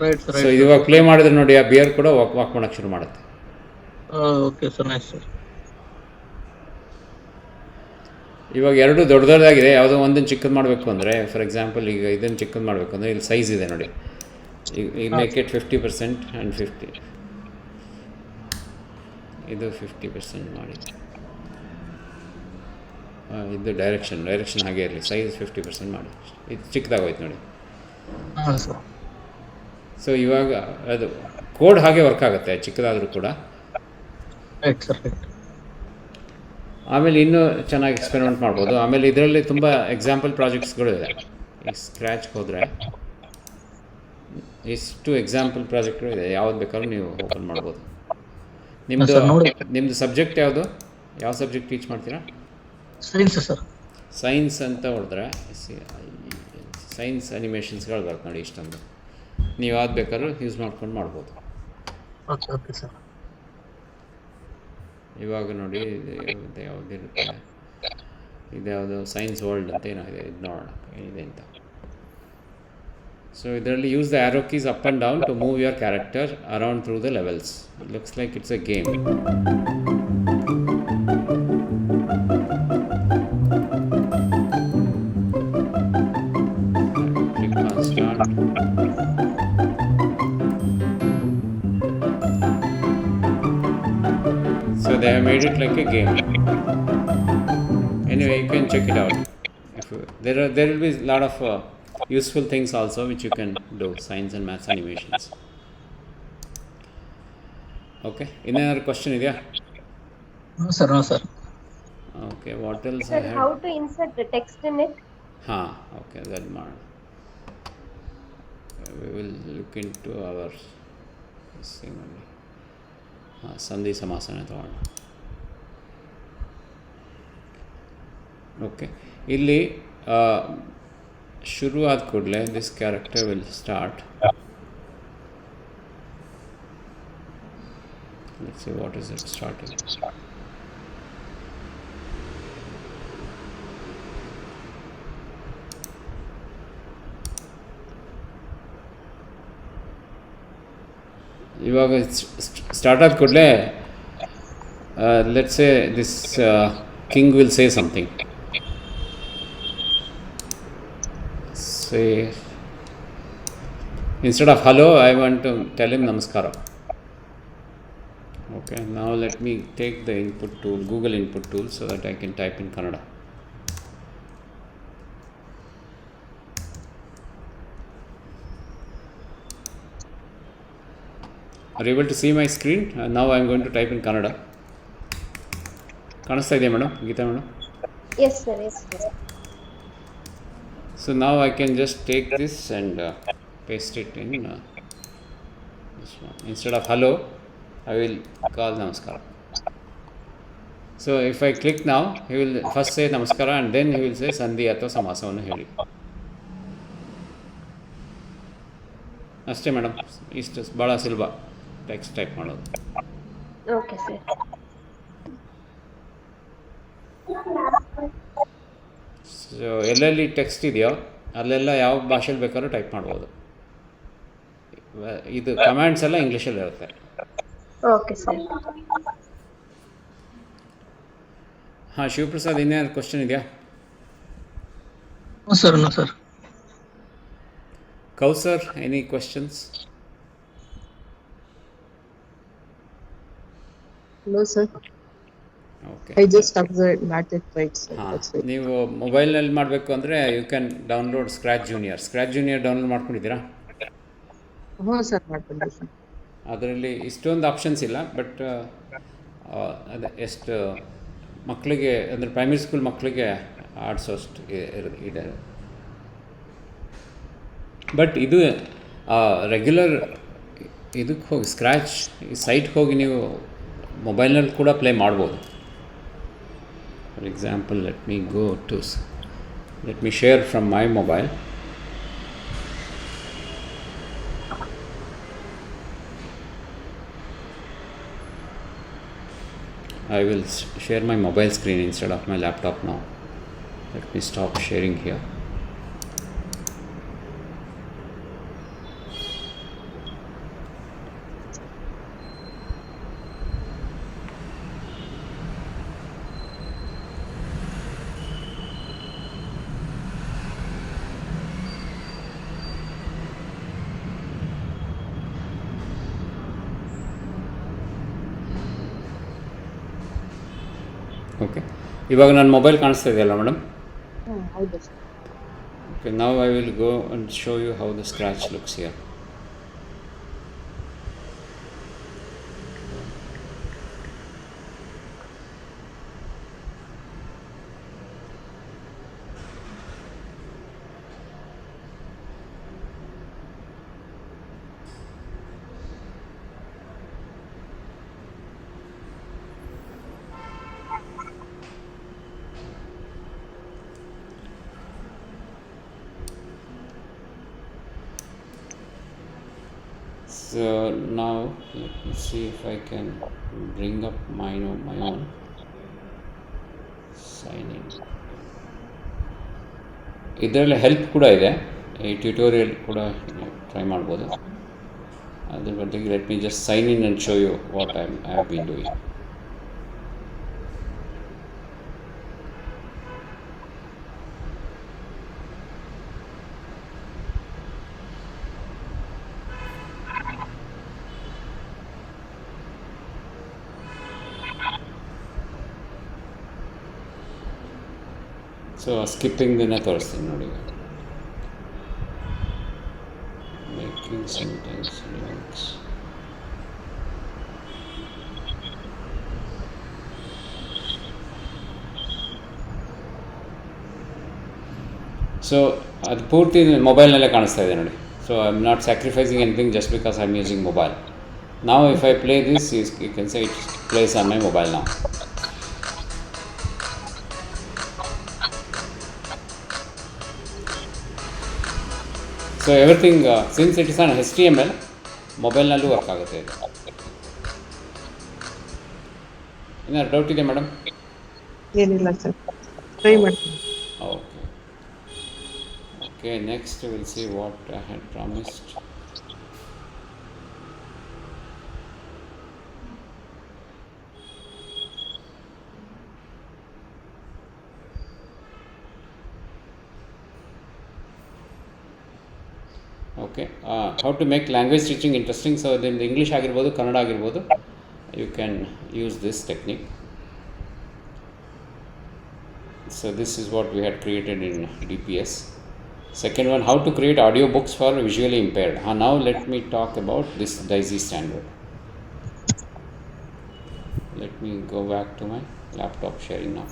Speaker 6: Right sir.
Speaker 1: ಸೊ ಇವಾಗ ಪ್ಲೇ ಮಾಡಿದ್ರೆ ನೋಡಿ, ಆ ಬಿಯರ್ ಕೂಡ ವಾಕ್ ಮಾಡೋಕ್ಕೆ ಶುರು ಮಾಡುತ್ತೆ.
Speaker 6: Okay sir, nice sir.
Speaker 1: ಇವಾಗ ಎರಡು ದೊಡ್ಡದಾಗಿದೆ, ಯಾವುದೋ ಒಂದನ್ನು ಚಿಕ್ಕದು ಮಾಡಬೇಕು ಅಂದರೆ ಫಾರ್ ಎಕ್ಸಾಂಪಲ್ ಈಗ ಇದನ್ನು ಚಿಕ್ಕದು ಮಾಡಬೇಕು ಅಂದರೆ ಇಲ್ಲಿ ಸೈಜ್ ಇದೆ ನೋಡಿ, ಈಗ ಮೇಕ್ ಇಟ್ 50% ಆ್ಯಂಡ್ 50, ಇದು 50% ಮಾಡಿ. ಇದು ಡೈರೆಕ್ಷನ್ ಹಾಗೆ ಇರಲಿ, ಸೈಜ್ 50% ಮಾಡಿ. ಇದು ಚಿಕ್ಕದಾಗೋಯ್ತು ನೋಡಿ.
Speaker 6: ಹಾಂ ಸರ್.
Speaker 1: ಸೊ ಇವಾಗ ಅದು ಕೋಡ್ ಹಾಗೆ ವರ್ಕ್ ಆಗುತ್ತೆ ಚಿಕ್ಕದಾದರೂ ಕೂಡ.
Speaker 6: Right sir, right.
Speaker 1: ಆಮೇಲೆ ಇನ್ನೂ ಚೆನ್ನಾಗಿ ಎಕ್ಸ್ಪೆರಿಮೆಂಟ್ ಮಾಡ್ಬೋದು. ಆಮೇಲೆ ಇದರಲ್ಲಿ ತುಂಬ ಎಕ್ಸಾಂಪಲ್ ಪ್ರಾಜೆಕ್ಟ್ಸ್ಗಳು ಇದೆ. ಈಗ ಸ್ಕ್ರ್ಯಾಚ್ಗೆ ಹೋದರೆ ಎಷ್ಟು ಎಕ್ಸಾಂಪಲ್ ಪ್ರಾಜೆಕ್ಟ್ಗಳು ಇದೆ, ಯಾವ್ದು ಬೇಕಾದ್ರೂ ನೀವು ಓಪನ್ ಮಾಡ್ಬೋದು. ನಿಮ್ಮದು ಸಬ್ಜೆಕ್ಟ್ ಯಾವುದು, ಯಾವ ಸಬ್ಜೆಕ್ಟ್ ಟೀಚ್ ಮಾಡ್ತೀರಾ?
Speaker 6: Science sir.
Speaker 1: ಸೈನ್ಸ್ ಅಂತ ಹೊಡೆದ್ರೆ ಸೈನ್ಸ್ ಅನಿಮೇಷನ್ಸ್ಗಳು ಬರುತ್ತೆ ನೋಡಿ, ಇಷ್ಟೊಂದು. ನೀವು ಯಾವ್ದು ಬೇಕಾದ್ರೂ ಯೂಸ್ ಮಾಡ್ಕೊಂಡು ಮಾಡ್ಬೋದು.
Speaker 6: Okay okay sir.
Speaker 1: ಇವಾಗ ನೋಡಿ ಇದು ಯಾವುದಿರುತ್ತೆ, ಇದ್ಯಾವುದು ಸೈನ್ಸ್ ವರ್ಲ್ಡ್ ಅಂತ ಏನಾಗಿದೆ, ಇದು ನೋಡೋಣ ಏನಿದೆ ಅಂತ. ಸೊ ಇದರಲ್ಲಿ use the arrow keys up and down to move your character around through the levels. It looks like it's a game. Click on start. So they have made it like a game. Anyway, you can check it out. There will be a lot of useful things also which you can do, science and maths animations. Okay, ಇನ್ನೇನಾದ್ರು question ಇದೆಯಾ?
Speaker 6: No sir, no sir.
Speaker 1: Okay, what else
Speaker 3: Sir,
Speaker 1: I had?
Speaker 3: how to insert the text in it?
Speaker 1: Okay, that ಮಾಡೋಣ. We will look into our thing only. ಸಂಧಿ ಸಮಾಸನ ತಗೋಣ. Okay, ಇಲ್ಲಿ ಶುರು ಆದ ಕೂಡಲೇ this character will start. Let's see what is it starting. ಇವಾಗ start ಆದ ಕೂಡಲೇ let's say this king will say something. Say instead of hello I want to tell him ನಮಸ್ಕಾರ. Okay, now let me take the input tool, Google input tool, so that I can type in Kannada. Are you able to see my screen? Now I am going to type in Kannada. ಕಾಣಿಸ್ತಾ ಇದೆಯಾ madam, Geeta madam?
Speaker 3: Yes sir, yes sir.
Speaker 1: So now I can just take this and paste it in this one. Instead of hello, I will call Namaskara. So if I click now, he will first say Namaskara and then he will say Sandhi ಅಥವಾ ಸಮಾಸವನ್ನು ಹೇಳಿ. ಅಷ್ಟೇ madam, ಇಷ್ಟು ಭಾಳ ಸುಲಭ text type ಮಾಡೋದು.
Speaker 3: Okay sir.
Speaker 1: So ಎಲ್ಲೆಲ್ಲಿ text ಇದೆಯೋ ಅಲ್ಲೆಲ್ಲ ಯಾವ ಭಾಷೆಯಲ್ಲಿ ಬೇಕಾದ್ರೂ ಟೈಪ್ ಮಾಡ್ಬೋದು. ಇದು ಕಮ್ಯಾಂಡ್ಸ್ ಎಲ್ಲ ಇಂಗ್ಲೀಷಲ್ಲಿ ಇರುತ್ತೆ.
Speaker 3: Okay sir.
Speaker 1: ಹಾಂ, ಶಿವಪ್ರಸಾದ್, ಇನ್ನೇನು ಕ್ವಶನ್ ಇದೆಯಾ?
Speaker 6: No sir, no sir.
Speaker 1: Kausar, any questions?
Speaker 7: No sir.
Speaker 1: Okay.
Speaker 7: I just observed not it right sir.
Speaker 1: ಹಾಂ,
Speaker 7: That's it.
Speaker 1: ನೀವು ಮೊಬೈಲ್ನಲ್ಲಿ ಮಾಡಬೇಕು ಅಂದರೆ you can download Scratch Junior download ಮಾಡ್ಕೊಂಡಿದ್ದೀರಾ?
Speaker 7: ಹ್ಞೂ ಸರ್ ಮಾಡ್ಕೊಂಡೆ ಸರ್.
Speaker 1: ಅದರಲ್ಲಿ ಇಷ್ಟೊಂದು ಆಪ್ಷನ್ಸ್ ಇಲ್ಲ, ಬಟ್ ಅದೇ ಎಷ್ಟು ಮಕ್ಕಳಿಗೆ ಅಂದರೆ ಪ್ರೈಮರಿ ಸ್ಕೂಲ್ ಮಕ್ಕಳಿಗೆ ಆಡಿಸೋಷ್ಟು ಇದೆ. ಬಟ್ ಇದು ರೆಗ್ಯುಲರ್ ಇದಕ್ಕೆ ಹೋಗಿ ಸ್ಕ್ರ್ಯಾಚ್ ಈ ಸೈಟ್ಗೆ ಹೋಗಿ ನೀವು ಮೊಬೈಲ್ನಲ್ಲಿ ಕೂಡ ಪ್ಲೇ ಮಾಡ್ಬೋದು. For example let me share from my mobile. I will share my mobile screen instead of my laptop now. Let me stop sharing here. Okay, ಇವಾಗ ನನ್ನ ಮೊಬೈಲ್ ಕಾಣಿಸ್ತಾ ಇದೆಯಲ್ಲ ಮೇಡಮ್?
Speaker 7: ಹೌದು sir.
Speaker 1: Okay, now I will go and show you how the scratch looks here. So now let me see if I can bring up my own sign in. ಇದರಲ್ಲಿ help ಕೂಡ ಇದೆ, ಈ tutorial ಕೂಡ try ಮಾಡ್ಬೋದು. ಅದ್ರ ಬದಲಿಗೆ let me just sign in and show you what I have been doing. So ಸ್ಕಿಪ್ಪಿಂಗನ್ನು ತೋರಿಸ್ತೀನಿ ನೋಡಿ. Making sentence links. ಸೊ ಅದು ಪೂರ್ತಿ ಮೊಬೈಲ್ನಲ್ಲೇ ಕಾಣಿಸ್ತಾ ಇದೆ ನೋಡಿ. So I am not sacrificing anything just because I am using mobile. Now if I play this, you can say it plays on my mobile now. So everything, since it is on HTML, mobile nallu work ಆಗುತ್ತೆ ಇದು. ಏನಾದ್ರು doubt ಇದೆ madam?
Speaker 7: ಏನಿಲ್ಲ sir, try ಮಾಡ್ತೀನಿ.
Speaker 1: Okay, next we will see what I had promised. Okay, how to make language teaching interesting. So in the English ಆಗಿರ್ಬೋದು, ಕನ್ನಡ ಆಗಿರ್ಬೋದು, you can use this technique. So this is what we had created in DPS. Second one, how to create audio books for visually impaired. Now let me talk about this DAISY standard. Let me go back to my laptop sharing now.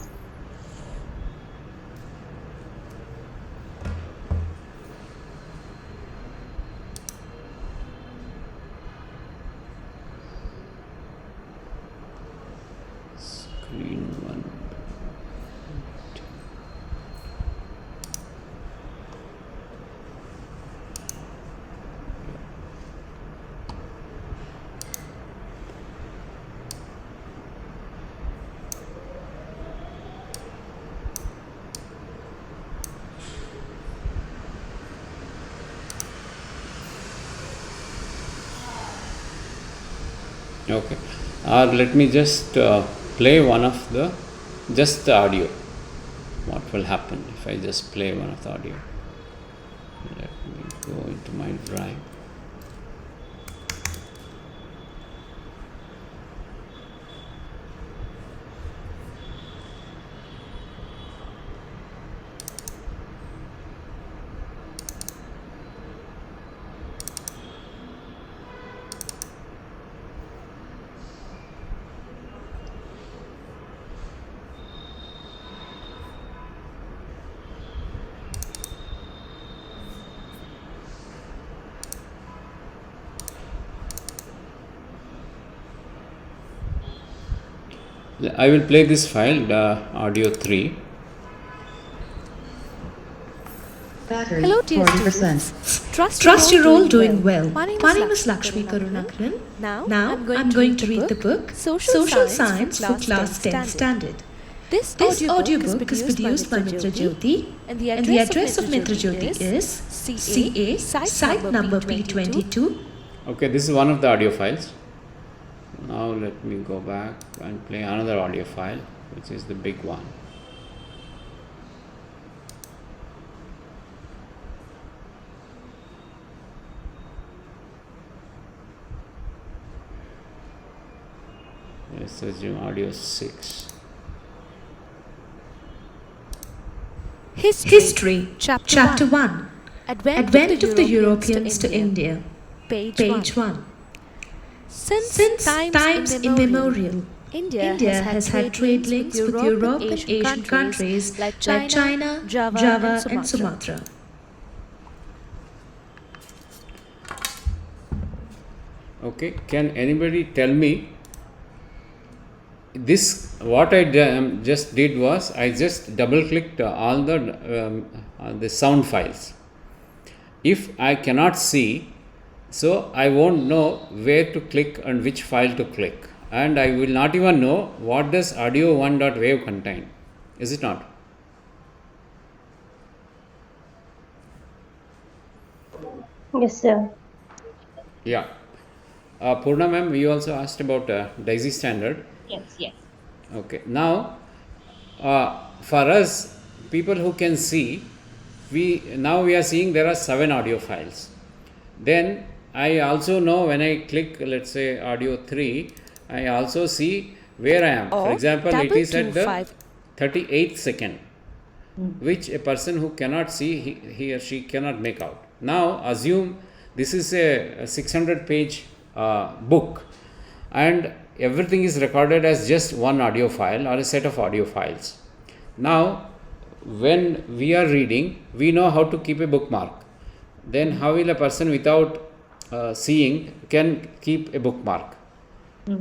Speaker 1: Screen one. Okay, let me just play one of the audio. What will happen if I just play one of the audio? Let me go into my drive. I will play this file, audio 3.
Speaker 8: Battery
Speaker 9: Hello, dear
Speaker 8: 40%.
Speaker 9: students.
Speaker 8: Trust you're all doing well.
Speaker 9: My
Speaker 8: My
Speaker 9: name
Speaker 8: name
Speaker 9: is
Speaker 8: is Lakshmi Karunakaran.
Speaker 9: Now,
Speaker 8: Now I'm going to read the book Social Science for Class 10 Standard.
Speaker 9: This
Speaker 8: This
Speaker 9: audiobook is produced by
Speaker 8: Mitra
Speaker 9: Mitra
Speaker 8: Jyoti,
Speaker 9: and
Speaker 8: and the address of Mitra Jyoti is CA site number P22.
Speaker 1: Okay, this is one of the audio files. Now let me go back and play another audio file, which is the big one. Let's assume audio 6.
Speaker 8: History,
Speaker 9: Chapter
Speaker 8: Chapter
Speaker 9: 1.
Speaker 8: 1.
Speaker 9: Advent
Speaker 8: of the Europeans to India.
Speaker 9: Page
Speaker 8: Page
Speaker 9: 1.
Speaker 8: 1.
Speaker 9: Since times immemorial,
Speaker 8: India has had trade links with Europe and Asian countries like China, Java, and Sumatra.
Speaker 1: Okay, can anybody tell me this? What I just did was I just double clicked all the sound files. If I cannot see, so I won't know where to click and which file to click, and I will not even know what does audio1.wav contain. Is it not?
Speaker 3: Yes, sir.
Speaker 1: Yeah. Purna ma'am, you also asked about DAISY standard.
Speaker 2: Yes.
Speaker 1: Okay. Now, for us, people who can see, we are seeing there are 7 audio files. Then I also know when I click, let's say audio 3, I also see where I am. For example, it is at the 38th second, which a person who cannot see, he or she cannot make out. Now assume this is a 600 page book, and everything is recorded as just one audio file or a set of audio files. Now when we are reading, we know how to keep a bookmark. Then how will a person without seeing can keep a bookmark?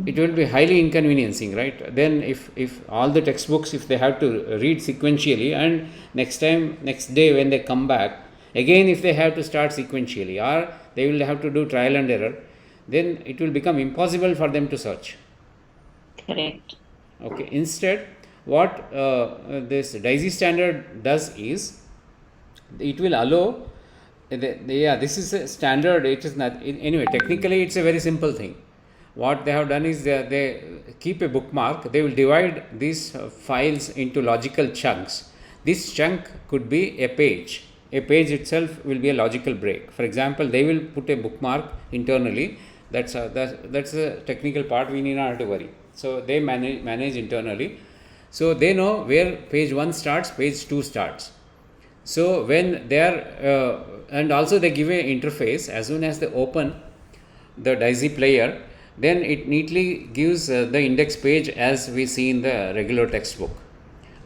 Speaker 1: It will be highly inconveniencing, right? Then if all the textbooks, if they have to read sequentially, and next day when they come back again, if they have to start sequentially, or they will have to do trial and error, then it will become impossible for them to search.
Speaker 2: Correct.
Speaker 1: Okay. Instead, what this DAISY standard does is, it will allow. This is a standard. It is not anyway. Technically, it's a very simple thing. What they have done is they keep a bookmark. They will divide these files into logical chunks. This chunk could be a page. A page itself will be a logical break. For example, they will put a bookmark internally. That's a technical part. We need not have to worry. So they manage internally. So they know where page 1 starts, page 2 starts. So when they are and also they give a interface. As soon as they open the DAISY player, then it neatly gives the index page as we see in the regular textbook.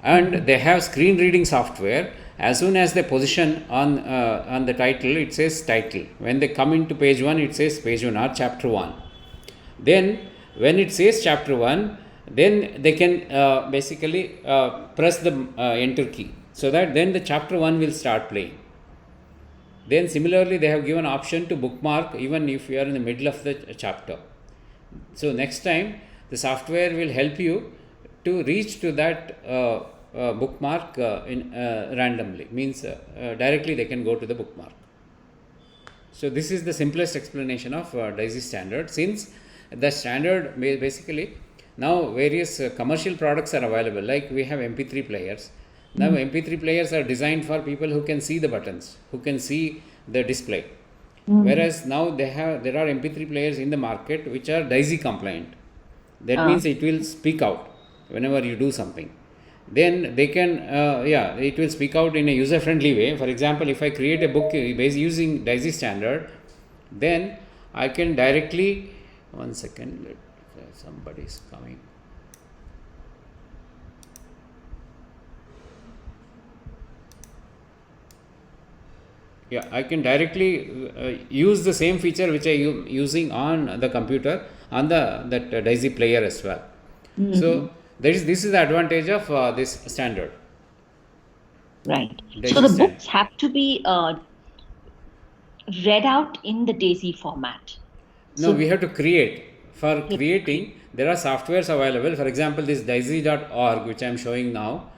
Speaker 1: And they have screen reading software. As soon as they position on the title, it says title. When they come into page 1, it says page 1 or chapter 1. Then when it says chapter 1, then they can basically press the enter key, so that then the chapter 1 will start playing. Then similarly, they have given option to bookmark even if you are in the middle of the chapter. So next time the software will help you to reach to that bookmark randomly, means directly they can go to the bookmark. So this is the simplest explanation of DAISY standard. Since the standard basically now various commercial products are available, like we have MP3 players. Now MP3 players are designed for people who can see the buttons, who can see the display. Whereas now there are MP3 players in the market which are DAISY compliant. That means it will speak out whenever you do something. Then they can, it will speak out in a user-friendly way. For example, if I create a book using DAISY standard, then I can directly, one second, somebody is coming. Yeah, I can directly use the same feature which I am using on the computer on that DAISY player as well. So This is the advantage of this standard.
Speaker 2: Right.
Speaker 1: Daisy
Speaker 2: So the
Speaker 1: standard.
Speaker 2: books have to be read out in the DAISY format.
Speaker 1: No, we have to create. For creating, there are softwares available. For example, this daisy.org, which I am showing now,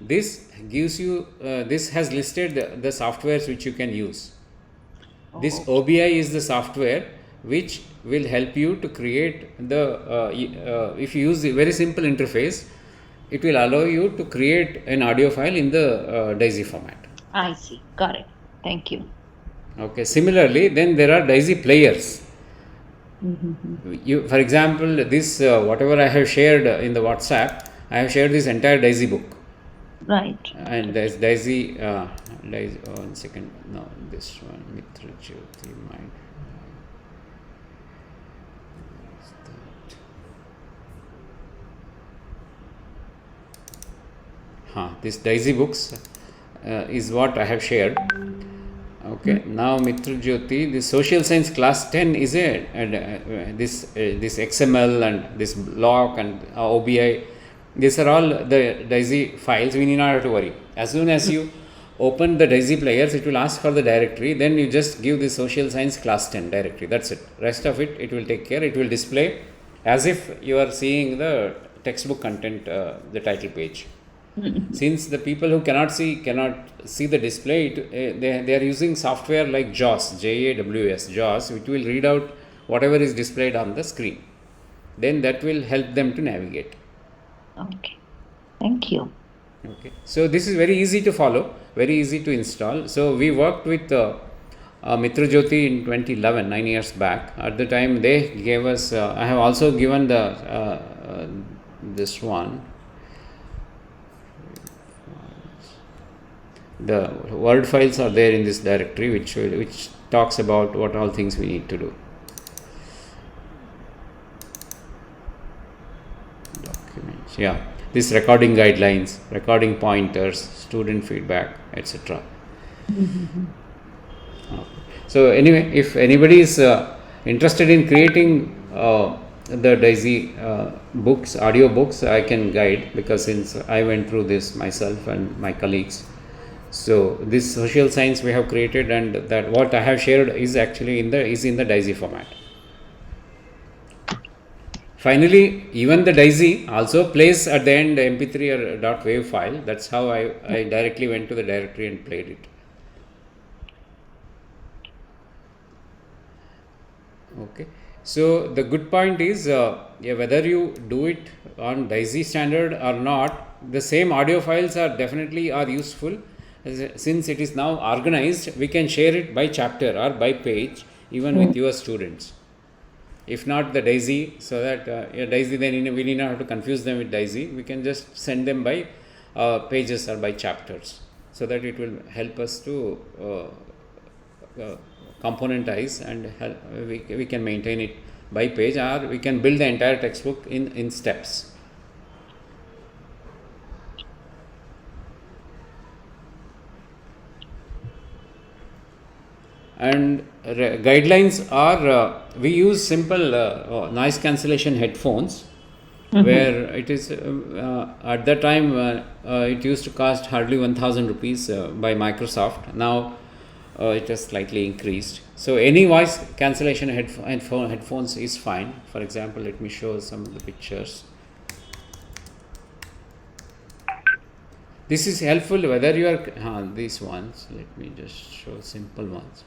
Speaker 1: this gives you, this has listed the softwares which you can use. This OBI is the software which will help you to create the, if you use the very simple interface, it will allow you to create an audio file in the DAISY format.
Speaker 2: I see. Got it. Thank you.
Speaker 1: Okay. Similarly, then there are DAISY players. You, for example, this whatever I have shared in the WhatsApp, I have shared this entire DAISY book.
Speaker 2: Right.
Speaker 1: And there's DAISY, DAISY, oh, 1 second, no, this one, Mitra Jyoti, mind. This DAISY books is what I have shared. Okay, now Mitra Jyoti, the social science class 10 is this XML and this block and OBI. These are all the DAISY files. We need not have to worry. As soon as you open the DAISY players, it will ask for the directory. Then you just give the social science class 10 directory. That's it. Rest of it, it will take care. It will display as if you are seeing the textbook content, the title page. Since the people who cannot see the display, they are using software like JAWS, JAWS, which will read out whatever is displayed on the screen. Then that will help them to navigate.
Speaker 2: Okay. Thank you.
Speaker 1: Okay. So this is very easy to follow, very easy to install. So we worked with Mitra Jyoti in 2011, 9 years back. At the time they gave us, I have also given the this one. The Word files are there in this directory, which talks about what all things we need to do. Documents, yeah. This recording guidelines, recording pointers, student feedback, etc. So anyway, if anybody is interested in creating the DAISY books, audio books, I can guide, because since I went through this myself and my colleagues. So this social science we have created, and that what I have shared is actually in the DAISY format. Finally, even the DAISY also plays at the end MP3 or .wav file. That's how I directly went to the directory and played it. Okay. So the good point is, whether you do it on DAISY standard or not, the same audio files are definitely useful. Since it is now organized, we can share it by chapter or by page, even with your students. If not the DAISY, so that DAISY, then we need not have to confuse them with DAISY. We can just send them by pages or by chapters, so that it will help us to componentize, and we can maintain it by page, or we can build the entire textbook in steps. And guidelines are, we use simple noise cancellation headphones, where it is at that time it used to cost hardly 1,000 rupees by Microsoft. Now it has slightly increased. So any voice cancellation headphones is fine. For example, let me show some of the pictures. This is helpful whether you are these ones. Let me just show simple ones.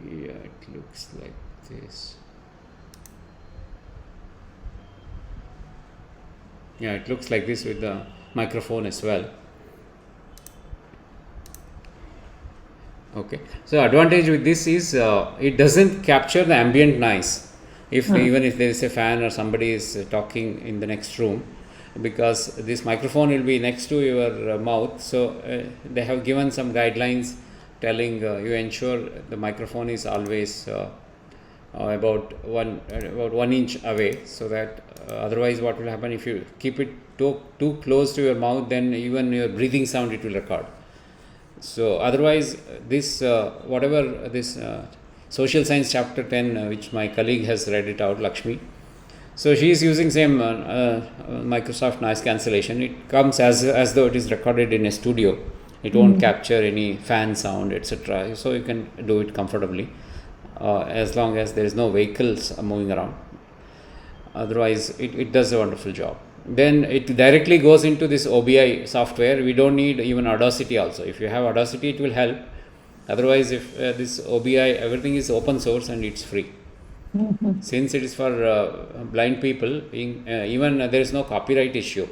Speaker 1: Yeah, it looks like this. Yeah, it looks like this with the microphone as well. Okay, so advantage with this is it doesn't capture the ambient noise. Even if there is a fan or somebody is talking in the next room, because this microphone will be next to your mouth. So they have given some guidelines telling you ensure the microphone is always about 1 inch away, so that otherwise what will happen if you keep it too close to your mouth, then even your breathing sound it will record. So otherwise this whatever this social science chapter 10 which my colleague has read it out, Lakshmi, so she is using same Microsoft noise cancellation. It comes as though it is recorded in a studio. It won't capture any fan sound, etc. So you can do it comfortably as long as there is no vehicles moving around. Otherwise it does a wonderful job. Then it directly goes into this OBI software. We don't need even Audacity also. If you have Audacity, it will help. Otherwise, if this OBI, everything is open source and it's free. Since it is for blind people, even there is no copyright issue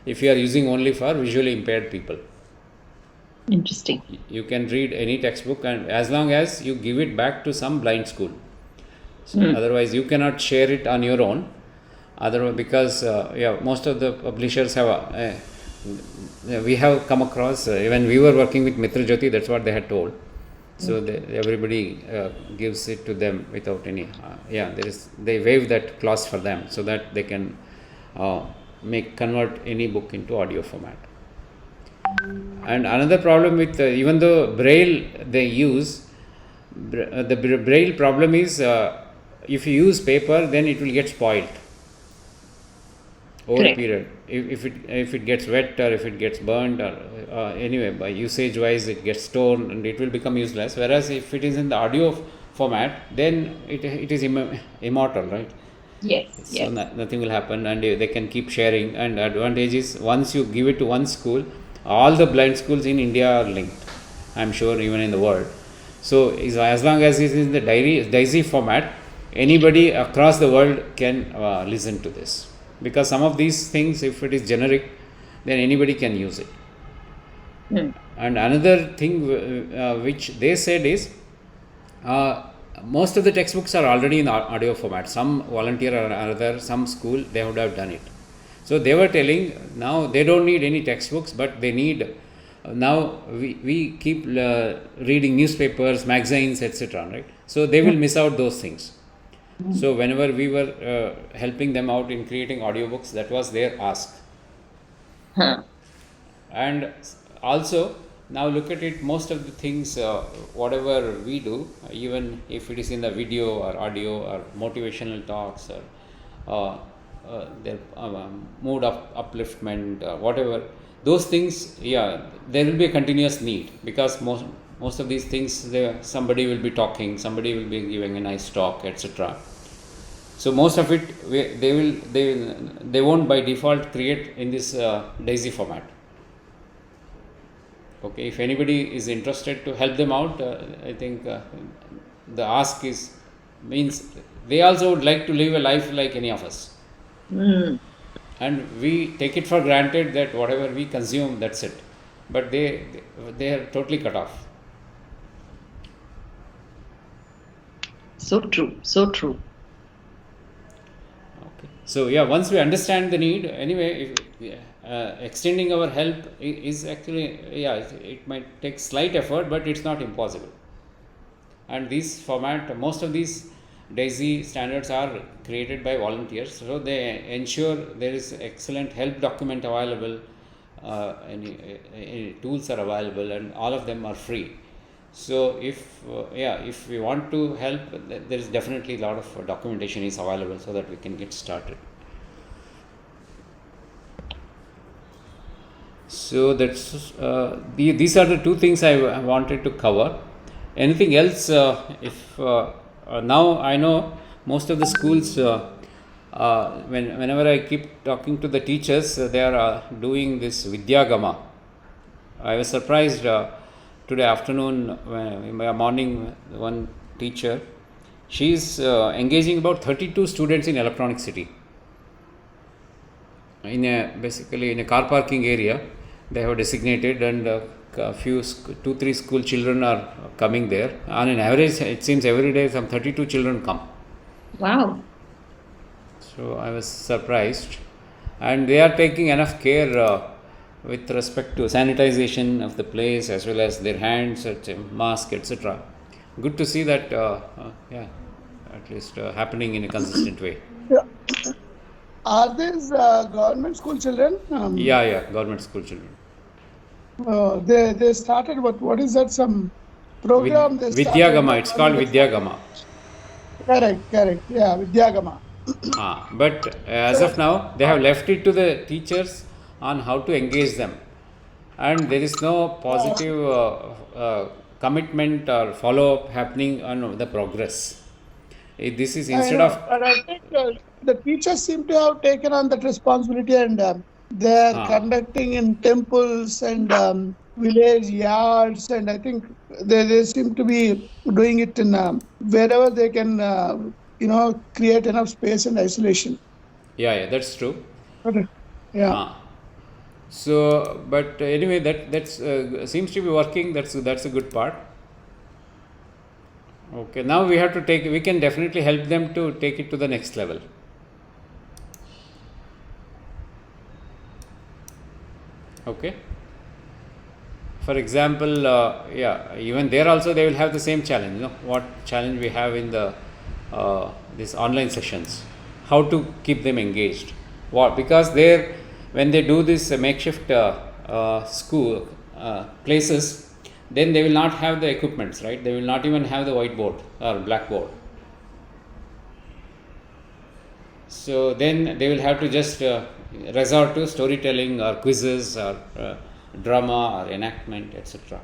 Speaker 1: if you are using only for visually impaired people.
Speaker 2: Interesting.
Speaker 1: You can read any textbook, and as long as you give it back to some blind school. So otherwise you cannot share it on your own. Otherwise, because most of the publishers have we have come across when we were working with Mitra Jyoti, that's what they had told. So everybody gives it to them without any they waive that clause for them, so that they can convert any book into audio format. And another problem with even though Braille they use, the Braille problem is if you use paper, then it will get spoiled over a period. If it gets wet, or if it gets burnt, or anyway by usage wise it gets torn and it will become useless. Whereas if it is in the audio format, then it is immortal, right?
Speaker 2: Yes.
Speaker 1: So nothing will happen, and they can keep sharing. And advantage is once you give it to one school, all the blind schools in India are linked, I'm sure, even in the world. So as long as it is in the DAISY format, anybody across the world can listen to this. Because some of these things, if it is generic, then anybody can use it. And another thing which they said is most of the textbooks are already in audio format. Some volunteer or other, some school, they would have done it. So they were telling now they don't need any textbooks, but they need now we keep reading newspapers, magazines, etc. Right? So they will miss out those things. So whenever we were helping them out in creating audiobooks, that was their ask. And also now look at it, most of the things whatever we do, even if it is in the video or audio or motivational talks or their mood upliftment, whatever, those things, there will be a continuous need, because most of these things somebody will be talking, somebody will be giving a nice talk, etc. So most of it they won't by default create in this DAISY format. Okay, if anybody is interested to help them out, I think the ask means they also would like to live a life like any of us. And we take it for granted that whatever we consume, that's it. But they are totally cut off.
Speaker 2: So true, so true.
Speaker 1: Okay. So once we understand the need, anyway, extending our help is actually, it might take slight effort, but it's not impossible. And this format, most of these DAISY standards are created by volunteers, so they ensure there is excellent help document available, any tools are available, and all of them are free. So if we want to help, there is definitely a lot of documentation is available, so that we can get started. So that's these are the two things I wanted to cover. Anything else? Now I know most of the schools, whenever I keep talking to the teachers, they are doing this Vidyagama. I was surprised today afternoon, in my morning, one teacher, she is engaging about 32 students in Electronic City. Basically in a car parking area, they have designated, and a few 2-3 school children are coming there. On an average, it seems every day some 32 children come.
Speaker 2: Wow.
Speaker 1: So I was surprised, and they are taking enough care with respect to sanitization of the place, as well as their hands, mask, etc. Good to see that at least happening in a consistent way.
Speaker 10: Are these government school children?
Speaker 1: Yeah, government school children.
Speaker 10: They started what is that, some program they started?
Speaker 1: Vidyagama, it's called Vidyagama.
Speaker 10: Correct, yeah, Vidyagama.
Speaker 1: But as of now, they have left it to the teachers on how to engage them, and there is no positive commitment or follow-up happening on the progress. This is instead of.
Speaker 10: But I think the teachers seem to have taken on that responsibility, and they are conducting in temples and village yards, and I think they seem to be doing it in wherever they can, create enough space and isolation.
Speaker 1: Yeah, that's true.
Speaker 10: Okay. Yeah.
Speaker 1: So, but anyway, that's seems to be working. That's a good part. Okay, now we can definitely help them to take it to the next level. Okay. For example, even there also they will have the same challenge. What challenge we have in the these online sessions? How to keep them engaged? Because when they do this makeshift school places, then they will not have the equipments, right? They will not even have the whiteboard or blackboard. So then they will have to just resort to storytelling or quizzes or drama or enactment, etc.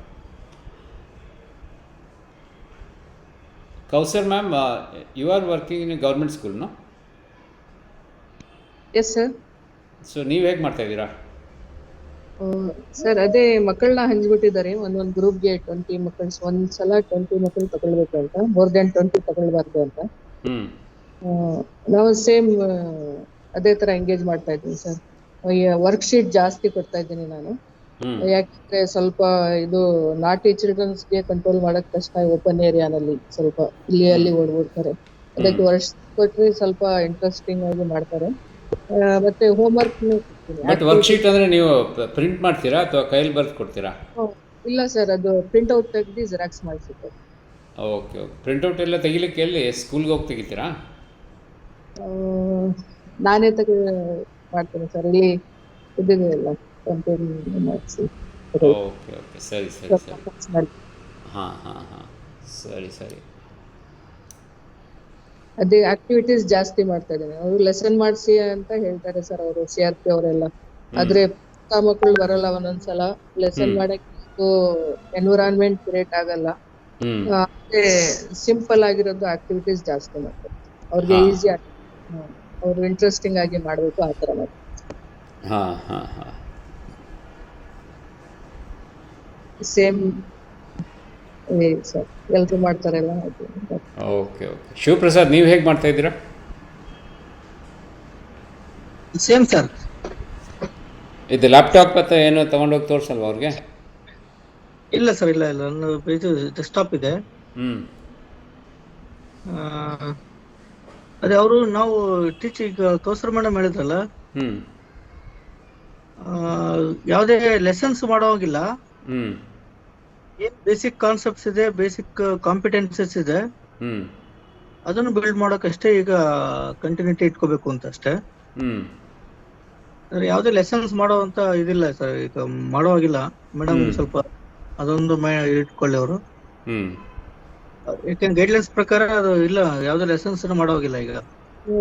Speaker 1: Kausar ma'am, you are working in a government school, no?
Speaker 7: Yes, sir.
Speaker 1: So ನೀವು ಹೇಗೆ ಮಾಡ್ತಾ ಇದ್ದೀರಾ?
Speaker 7: Sir ಅದೇ ಮಕ್ಕಳನ್ನ ಹಂಚ್ಬಿಟ್ಟಿದ್ದಾರೆ ಒಂದೊಂದು ಗ್ರೂಪ್ಗೆ 20 ಮಕ್ಕಳು, ಒಂದ್ಸಲ 20 ಮಕ್ಕಳು ತಗೊಳ್ಬೇಕು ಅಂತ, ಮೋರ್ ದೆನ್ 20 ತಗೊಳ್ಬಾರ್ದು ಅಂತ. ನಾವು ಸೇಮ್ ಅದೇ ತರ ಎಂಗೇಜ್ ಮಾಡ್ತಾ ಇದ್ದೀನಿ ಸರ್. ವರ್ಕ್ ಶೀಟ್ ಜಾಸ್ತಿ ಕೊಡ್ತಾ ಇದ್ದೀನಿ ನಾನು, ಯಾಕಂದ್ರೆ ಸ್ವಲ್ಪ ಇದು ನಾಟಿ ಚಿಲ್ಡ್ರನ್ಸ್ಗೆ ಕಂಟ್ರೋಲ್ ಮಾಡಕ್ ಕಷ್ಟ. ಓಪನ್ ಏರಿಯಾನಲ್ಲಿ ಸ್ವಲ್ಪ ಇಲ್ಲಿ ಅಲ್ಲಿ ಓಡ್ಬಿಡ್ತಾರೆ. ಅದಕ್ಕೆ ವರ್ಷ ಕೊಟ್ರೆ ಸ್ವಲ್ಪ ಇಂಟ್ರೆಸ್ಟಿಂಗ್ ಆಗಿ ಮಾಡ್ತಾರೆ. ಮತ್ತೆ home work
Speaker 1: but work sheet ಅಂದ್ರೆ ನೀವು ಪ್ರಿಂಟ್ ಮಾಡ್ತೀರಾ ಅಥವಾ ಕೈಯಲ್ಲಿ ಬರೆದು ಕೊಡ್ತೀರಾ?
Speaker 7: ಇಲ್ಲ ಸರ್, ಅದು ಪ್ರಿಂಟ್ ಔಟ್ ತೆಗೆದು ಜೆರಾಕ್ಸ್ ಮಾಡಿಸಿದ್ದೆ.
Speaker 1: ಓಕೆ, ಪ್ರಿಂಟ್ ಔಟ್ ಎಲ್ಲ ತೆಗಿಲಿಕ್ಕೆ ಎಲ್ಲಿ ಸ್ಕೂಲ್ಗೆ ಹೋಗಿ ತೆಗಿತೀರಾ?
Speaker 7: ನಾನೇ ಮಾಡ್ತೇನೆ ಸರ್, ಇಲ್ಲಿ ಇದಿದೆ ಎಲ್ಲ ಮಾಡಿಸಿ.
Speaker 1: ಓಕೆ, ಸರಿ. ಸರಿ.
Speaker 7: ಅದೇ ಆಕ್ಟಿವಿಟೀಸ್ ಜಾಸ್ತಿ ಮಾಡ್ತಾ ಇದ್ದೇನೆ. ಅವರು ಲೆಸನ್ ಮಾಡಿಸಿ ಅಂತ ಹೇಳ್ತಾರೆ ಸರ್ ಅವರು, CRP ಅವರೆಲ್ಲ. ಆದ್ರೆ ಮಕ್ಕಳು ಬರಲ್ಲ ಒಂದೊಂದ್ಸಲ ಲೆಸನ್ ಮಾಡಕ್ಕೆ, ಎನ್ವಿರಾನ್ಮೆಂಟ್ ಕ್ರಿಯೇಟ್ ಆಗಲ್ಲ. ಅದೇ ಸಿಂಪಲ್ ಆಗಿರೋದು ಆಕ್ಟಿವಿಟೀಸ್ ಜಾಸ್ತಿ ಮಾಡ್ತಾರೆ. ಅವ್ರಿಗೆ ಈಸಿ ಆಗಿ, ಅವ್ರು ಇಂಟ್ರೆಸ್ಟಿಂಗ್ ಆಗಿ ಮಾಡ್ಬೇಕು ಆ ತರ ಮಾಡ್ತಾರೆ. ಸೇಮ್ ಸರ್, ಎಲ್ರು ಮಾಡ್ತಾರಲ್ಲ.
Speaker 1: ಓಕೆ. ಶಿವಪ್ರಸಾದ್, ನೀವು ಹೇಗೆ ಮಾಡ್ತಾ ಇದ್ದೀರಾ?
Speaker 6: Same sir.
Speaker 1: ಇದು ಲ್ಯಾಪ್ಟಾಪ್ ಮತ್ತೆ ಏನು ತಗೊಂಡೋಗಿ ತೋರಿಸಲ್ವಾ ಅವ್ರಿಗೆ?
Speaker 6: ಇಲ್ಲ ಸರ್, ಇಲ್ಲ ನನ್ನ ಇದು ಡೆಸ್ಕ್ಟಾಪ್ ಇದೆ. ಅದೇ ಅವರು ನಾವು ಟೀಚಿಂಗ್ ಕೌಸರ್ ಮೇಡಮ್ ಹೇಳಿದ್ರಲ್ಲ, ಯಾವುದೇ ಲೆಸನ್ಸ್ ಮಾಡೋವಾಗಿಲ್ಲ. ಏನ್ ಬೇಸಿಕ್ ಕಾನ್ಸೆಪ್ಟ್ಸ್ ಇದೆ, ಬೇಸಿಕ್ ಕಾಂಪಿಟೆನ್ಸಸ್ ಇದೆ, ಅದನ್ನು ಬಿಲ್ಡ್ ಮಾಡೋಕಷ್ಟೇ ಈಗ ಕಂಟಿನ್ಯೂಟಿ ಇಟ್ಕೋಬೇಕು ಅಂತ ಅಷ್ಟೇ. ಯಾವುದೇ ಲೆಸನ್ಸ್ ಮಾಡೋ ಅಂತ ಇದಿಲ್ಲ ಸರ್, ಈಗ ಮಾಡೋವಾಗಿಲ್ಲ. ಮೇಡಮ್ ಸ್ವಲ್ಪ ಅದೊಂದು ಇಟ್ಕೊಳ್ಳಿ ಅವರು. ಯಾಕಂದ್ರೆ ಗೈಡ್ಲೈನ್ಸ್ ಪ್ರಕಾರ ಅದು ಇಲ್ಲ, ಯಾವುದೇ ಲೆಸನ್ಸ್ ಮಾಡೋವಾಗಿಲ್ಲ ಈಗ.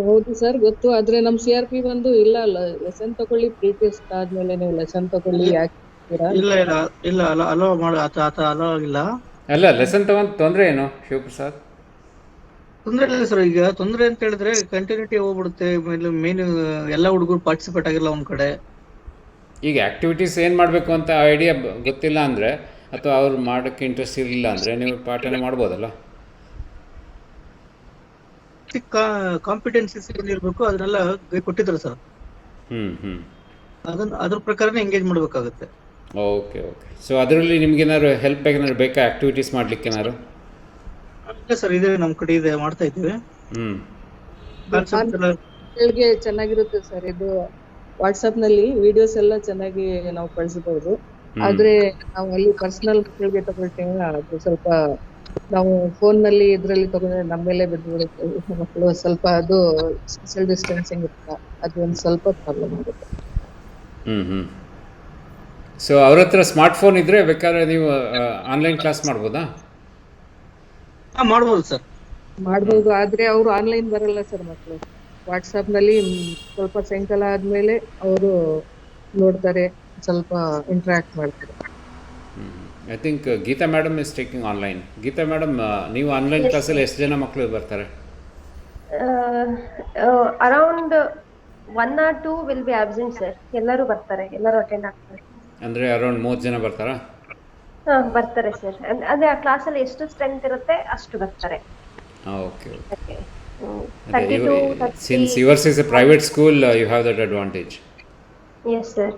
Speaker 7: ಹೌದು ಸರ್, ಗೊತ್ತು. ಆದ್ರೆ ನಮ್ CRP ಬಂದು ಇಲ್ಲ, ಲೆಸನ್ ತಗೊಳ್ಳಿ, ಪ್ರೀ ಟೆಸ್ಟ್ ಆದ್ಮೇಲೆ ನೀವು ಲೆಸನ್ ತಗೊಳ್ಳಿ. ಯಾಕೆ
Speaker 6: ಇಲ್ಲ ಅಲೋ ಮಾಡ ಅಲೋ ಆಗಿಲ್ಲ.
Speaker 1: ಅಲ್ಲ, ಲೆಸನ್ ತಗೊಂಡ್ ತೊಂದ್ರೆ ಏನು ಶಿವಪ್ರಸಾದ್?
Speaker 6: ತೊಂದ್ರೆ ಇಲ್ಲ ಸರ್. ಈಗ ತೊಂದ್ರೆ ಅಂತ ಹೇಳಿದ್ರೆ ಕಂಟಿನ್ಯೂಟಿ ಹೋಗ್ಬಿಡುತ್ತೆ. ಮೇನ್ ಎಲ್ಲ ಹುಡುಗರು ಪಾರ್ಟಿಸಿಪೇಟ್ ಆಗಿಲ್ಲ ಒಂದ್ ಕಡೆ.
Speaker 1: ಈಗ ಆಕ್ಟಿವಿಟೀಸ್ ಏನ್ ಮಾಡ್ಬೇಕು ಅಂತ ಐಡಿಯಾ ಗೊತ್ತಿಲ್ಲ ಅಂದ್ರೆ, ಅಥವಾ ಅವ್ರು ಮಾಡಕ್ಕೆ ಇಂಟ್ರೆಸ್ಟ್ ಇರಲಿಲ್ಲ ಅಂದ್ರೆ ನೀವು ಪಾಠನೆ ಮಾಡ್ಬೋದಲ್ಲ.
Speaker 6: ಕಾಂಪಿಟೆನ್ಸೀಸ್ ಏನಿರ್ಬೇಕು ಅದನ್ನೆಲ್ಲ ಕೊಟ್ಟಿದ್ರು ಸರ್. ಅದ್ರ ಪ್ರಕಾರನೇ ಎಂಗೇಜ್ ಮಾಡ್ಬೇಕಾಗುತ್ತೆ.
Speaker 1: ಓಕೆ. ಸೊ ಅದರಲ್ಲಿ ನಿಮ್ಗೆ ಏನಾದ್ರು ಹೆಲ್ಪ್ ಬೇಕಾ ಆಕ್ಟಿವಿಟೀಸ್ ಮಾಡ್ಲಿಕ್ಕೆ ಏನಾದ್ರು?
Speaker 6: ಇಲ್ಲ ಸರ್, ಇದೆ ನಮ್ ಕಡೆ ಇದೆ, ಮಾಡ್ತಾ ಇದ್ದೀವಿ.
Speaker 7: ಮಕ್ಕಳಿಗೆ ಚೆನ್ನಾಗಿರುತ್ತೆ ಸರ್. ಇದು ವಾಟ್ಸ್ಆಪ್ ನಲ್ಲಿ ವಿಡಿಯೋಸ್ ಎಲ್ಲ ಚೆನ್ನಾಗಿ ನಾವು ಕಳಿಸಬಹುದು. ಆದ್ರೆ ನಾವು ಅಲ್ಲಿ ಪರ್ಸನಲ್ ಮಕ್ಕಳಿಗೆ ತಗೊಳ್ತೇವೆ, ಅದು ಸ್ವಲ್ಪ ನಾವು ಫೋನ್ ನಲ್ಲಿ ಇದ್ರಲ್ಲಿ ತಗೊಂಡ್ರೆ ನಮ್ಮ ಮೇಲೆ ಬಿದ್ದುಬಿಡುತ್ತೆ ಮಕ್ಕಳು. ಸ್ವಲ್ಪ ಅದು ಸೋಷಿಯಲ್ ಡಿಸ್ಟೆನ್ಸಿಂಗ್ ಇರ್ತಲ್ಲ, ಅದು ಒಂದು ಸ್ವಲ್ಪ ಪ್ರಾಬ್ಲಮ್ ಆಗುತ್ತೆ.
Speaker 1: ಸೊ ಅವ್ರ ಹತ್ರ ಸ್ಮಾರ್ಟ್ ಫೋನ್ ಇದ್ರೆ ಬೇಕಾದ್ರೆ ನೀವು ಆನ್ಲೈನ್ ಕ್ಲಾಸ್ ಮಾಡ್ಬೋದಾ?
Speaker 6: ಮಾಡ್ಬೋದು ಸರ್.
Speaker 7: ಮಾಡ್ಬೋದು, ಆದ್ರೆ ಅವರು ಆನ್ಲೈನ್ ಬರಲ್ಲ ಸರ್ ಮಕ್ಕಳು. ವಾಟ್ಸಾಪ್ ನಲ್ಲಿ ಸ್ವಲ್ಪ ಸಾಯಂಕಾಲ ಆದ್ಮೇಲೆ ಅವರು ನೋಡ್ತಾರೆ, ಸ್ವಲ್ಪ ಇಂಟ್ರಾಕ್ಟ್ ಮಾಡ್ತಾರೆ.
Speaker 1: I think Geeta madam is taking online. Geeta madam, ನೀವು ಆನ್ಲೈನ್ ಕ್ಲಾಸಲ್ಲಿ ಎಷ್ಟು ಜನ ಮಕ್ಕಳು ಬರ್ತಾರೆ?
Speaker 3: Around 1 or 2 will be absent sir. ಎಲ್ಲರೂ ಬರ್ತಾರೆ, ಎಲ್ಲರೂ ಅಟೆಂಡ್ ಆಗ್ತಾರೆ.
Speaker 1: ಅಂದರೆ ಅರೌಂಡ್ 30 ಜನ ಬರ್ತಾರಾ?
Speaker 3: ಬರ್ತಾರೆ ಸರ್. ಅದೇ ಆ ಕ್ಲಾಸಲ್ಲಿ ಎಷ್ಟು ಸ್ಟ್ರೆಂತ್ ಇರುತ್ತೆ ಅಷ್ಟು ಬರ್ತಾರೆ.
Speaker 1: Okay.
Speaker 3: Okay.
Speaker 1: Since yours is a private school, you have that advantage.
Speaker 3: Yes sir.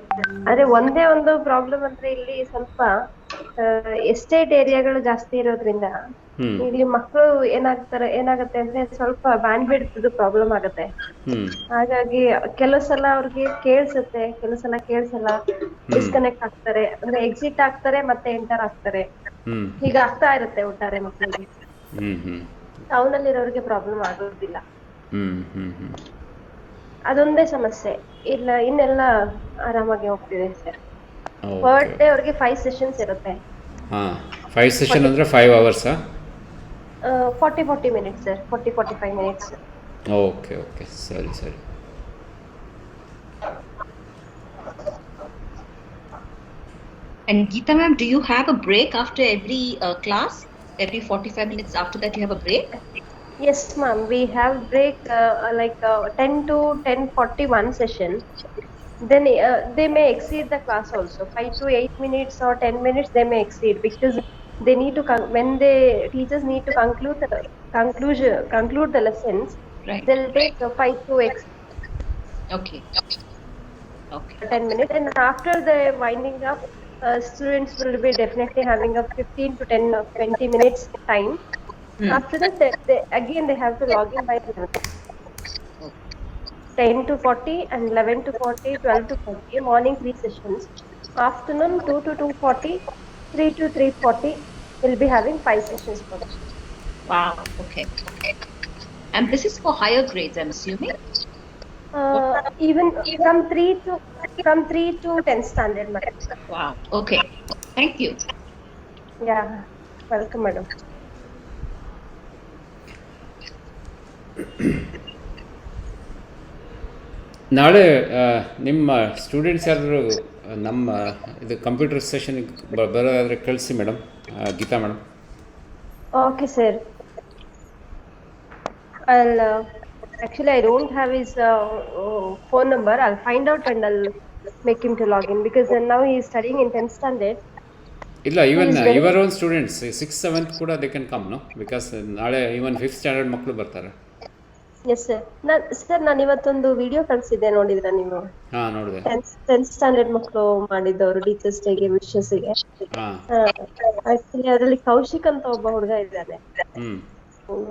Speaker 3: ಆದ್ರೆ ಒಂದೇ ಒಂದು ಪ್ರಾಬ್ಲಮ್ ಅಂದ್ರೆ ಇಲ್ಲಿ ಸ್ವಲ್ಪ ಎಸ್ಟೇಟ್ ಏರಿಯಾಗಳು ಜಾಸ್ತಿ ಇರೋದ್ರಿಂದ ಇಲ್ಲಿ ಮಕ್ಕಳು ಏನಾಗುತ್ತೆ ಅಂದ್ರೆ ಸ್ವಲ್ಪ ಬ್ಯಾಂಡ್ ವಿಡ್ತ್ ಪ್ರಾಬ್ಲಮ್ ಆಗುತ್ತೆ. ಹಾಗಾಗಿ ಕೆಲವು ಸಲ ಅವ್ರಿಗೆ ಕೇಳಿಸುತ್ತೆ, ಕೆಲವು ಸಲ ಕೇಳಿಸಲ್ಲ, ಡಿಸ್ಕನೆಕ್ಟ್ ಆಗ್ತಾರೆ, ಅಂದ್ರೆ ಎಕ್ಸಿಟ್ ಆಗ್ತಾರೆ ಮತ್ತೆ ಎಂಟರ್ ಆಗ್ತಾರೆ. ಹೀಗೆ ಆಗ್ತಾ ಇರುತ್ತೆ ಒಟ್ಟಾರೆ ಮಕ್ಕಳಿಗೆ. ಟೌನ್ ಅಲ್ಲಿ ಇರೋರಿಗೆ ಪ್ರಾಬ್ಲಮ್ ಆಗೋದಿಲ್ಲ. ಅದೊಂದೇ ಸಮಸ್ಯೆ. ಇಲ್ಲ ಇನ್ನೆಲ್ಲ ಆರಾಮಾಗಿ ಹೋಗ್ತಿದೆ ಸರ್. ಪರ್ ಡೇ ಅವ್ರಿಗೆ 5 ಸೆಷನ್ಸ್ ಇರುತ್ತೆ.
Speaker 1: 5 ಸೆಷನ್ ಅಂದ್ರೆ 5 hours?
Speaker 3: 40 minutes sir. 45 minutes.
Speaker 1: Okay, ಸರಿ.
Speaker 11: And Geeta ma'am, do you have a break after every class? Every 45 minutes after that you have a break?
Speaker 3: Yes ma'am, we have break 10 to 10:41 session. Then they may exceed the class also. 5 to 8 minutes or 10 minutes they may exceed, because they need to when the teachers need to conclude the lessons.
Speaker 11: Right.
Speaker 3: They'll take 5 to
Speaker 11: Okay.
Speaker 3: 10 minutes, and after the winding up, students will be definitely having a 15 to 10 or 20 minutes time. After that, they have to log in by 10 to 40 and 11 to 40, 12 to 40. Morning 3 sessions. Afternoon 2 to 2:40, 3 to 3:40. We'll be having 5 sessions per day.
Speaker 11: Wow. Okay. And this is for higher grades, I'm assuming.
Speaker 3: Even from 3 to 10th standard, madam.
Speaker 11: Wow. Okay. Thank you.
Speaker 3: Yeah. Welcome, madam.
Speaker 1: ನಾಳೆ ನಿಮ್ಮ students ಯಾರು ನಮ್ಮ ಇದು computer ಸೆಷನ್ಗೆ ಬರೋದಾದರೆ ಕಳಿಸಿ madam, Geeta madam.
Speaker 3: Okay, sir. Actually, I don't have his phone number. I'll find out and I'll make him to log in, because now he is studying in 10th standard.
Speaker 1: ಇಲ್ಲ, ಇವನ್ your own students 6th 7th ಕೂಡ they can come, no? Because ನಾಳೆ even 5th standard ಮಕ್ಕಳು ಬರ್ತಾರೆ.
Speaker 3: Yes sir. ನಾನು ಇವತ್ತೊಂದು video ಕಳಿಸಿದ್ದೆ, ನೋಡಿದ್ರಾ ನೀವು?
Speaker 1: ನೋಡಿದೆ.
Speaker 3: 10th ಸ್ಟ್ಯಾಂಡರ್ಡ್ ಮಕ್ಕಳು ಮಾಡಿದ್ದವರು ಟೀಚರ್ಸ್ ಡೇಗೆ ವಿಶಸ್ಗೆ. ಆಕ್ಚುಲಿ ಅದರಲ್ಲಿ ಕೌಶಿಕ್ ಅಂತ ಒಬ್ಬ ಹುಡುಗ ಇದ್ದಾನೆ,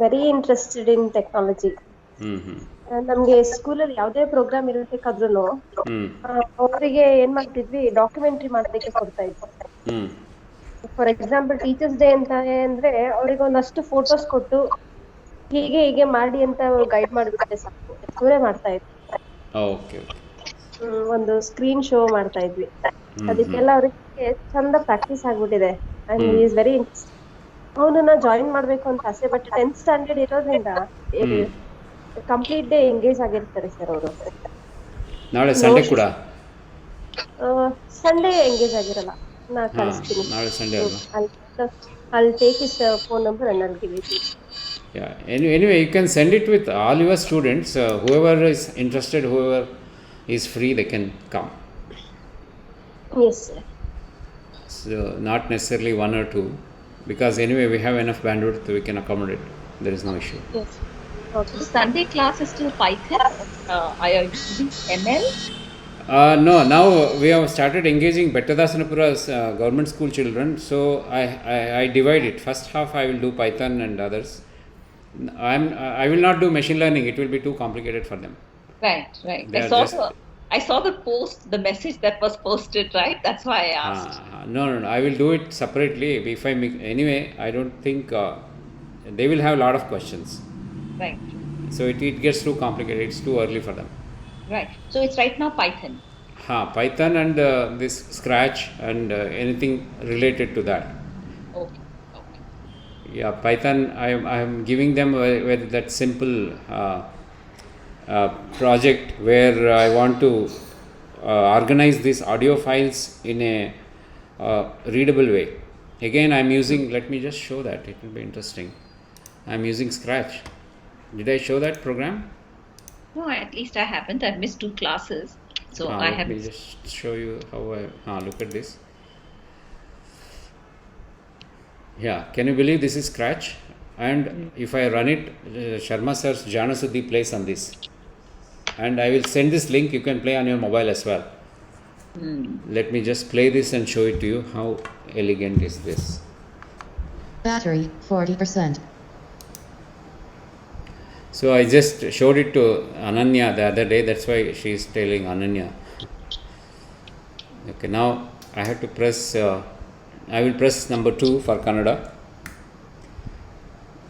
Speaker 3: ವೆರಿ ಇಂಟ್ರೆಸ್ಟೆಡ್ ಇನ್ ಟೆಕ್ನಾಲಜಿ. ನಮ್ಗೆ ಸ್ಕೂಲಲ್ಲಿ ಯಾವುದೇ ಪ್ರೋಗ್ರಾಮ್ ಇರಬೇಕಾದ್ರೂ ಅವರಿಗೆ ಏನ್ ಮಾಡ್ತಿದ್ವಿ, ಡಾಕ್ಯುಮೆಂಟ್ರಿ ಮಾಡೋದಕ್ಕೆ ಕೊಡ್ತಾ ಇದ್ವಿ. ಫಾರ್ ಎಕ್ಸಾಂಪಲ್ ಟೀಚರ್ಸ್ ಡೇ ಅಂತ ಅಂದ್ರೆ ಅವ್ರಿಗೆ ಒಂದಷ್ಟು ಫೋಟೋಸ್ ಕೊಟ್ಟು ಹೀಗೆ ಮಾಡಿ ಅಂತ ಗೈಡ್ ಮಾಡಿದ್ರೆ ಸಾಕು, ಅವರೇ ಮಾಡ್ತಾ ಇದ್ವಿ. ಒಂದು ಸ್ಕ್ರೀನ್ ಶೋ ಮಾಡ್ತಾ ಇದ್ವಿ. ಅದಕ್ಕೆಲ್ಲ ಅವ್ರಿಗೆ ಚಂದ ಪ್ರಾಕ್ಟೀಸ್ ಆಗ್ಬಿಟ್ಟಿದೆ. And he is very interest. ಅವನನ್ನ ಜಾಯಿನ್ ಮಾಡ್ಬೇಕು ಅಂತ ಆಸೆ, ಬಟ್ 10th ಸ್ಟ್ಯಾಂಡರ್ಡ್ ಇರೋದ್ರಿಂದ ಕಂಪ್ಲೀಟ್ ಡೇ ಎಂಗೇಜ್ ಆಗಿರ್ತಾರೆ ಸರ್ ಅವರು.
Speaker 1: ನಾಳೆ ಸಂಡೇ ಕೂಡ
Speaker 3: ಸಂಡೇ ಎಂಗೇಜ್ ಆಗಿರಲ್ಲ. ನಾ ಕಳಿಸ್ತೀನಿ.
Speaker 1: ನಾಳೆ ಸಂಡೇ ಅಲ್ವಾ?
Speaker 3: I'll take his phone number and I'll give it to you.
Speaker 1: Yeah. Anyway, you can send it with all your students. Whoever is interested, whoever is free, they can come.
Speaker 3: Yes, sir.
Speaker 1: So not necessarily 1 or 2, because anyway we have enough bandwidth, we can accommodate. There is no issue.
Speaker 3: Yes. Okay.
Speaker 11: Sunday class is still Python. Are you using ML?
Speaker 1: No, now we have started engaging Bettadasanapura's government school children, so I divide it. First half I will do Python and others. I will not do machine learning, it will be too complicated for them.
Speaker 11: Right. I saw the post, the message that was posted, right? That's why I asked.
Speaker 1: No. I will do it separately. If I make anyway, I don't think they will have a lot of questions.
Speaker 11: Right.
Speaker 1: So it gets too complicated. It's too early for them.
Speaker 11: Right. So it's right now Python.
Speaker 1: Python and this Scratch and anything related to that.
Speaker 11: Okay.
Speaker 1: Yeah, Python. I am giving them with that simple project where I want to organize these audio files in a readable way. Again, I am using. Let me just show that. It will be interesting. I am using Scratch. Did I show that program?
Speaker 11: No, at least I haven't. I've missed 2 classes, so I
Speaker 1: Let
Speaker 11: haven't.
Speaker 1: me just show you how I look at this. Yeah, can you believe this is Scratch? And if I run it, Sharma sir's Janasuddhi plays on this. And I will send this link. You can play on your mobile as well. Let me just play this and show it to you. How elegant is this?
Speaker 12: Battery 40%.
Speaker 1: So I just showed it to Ananya the other day. That's why she is telling Ananya. Okay, now I have to press. I will press number 2 for Kannada.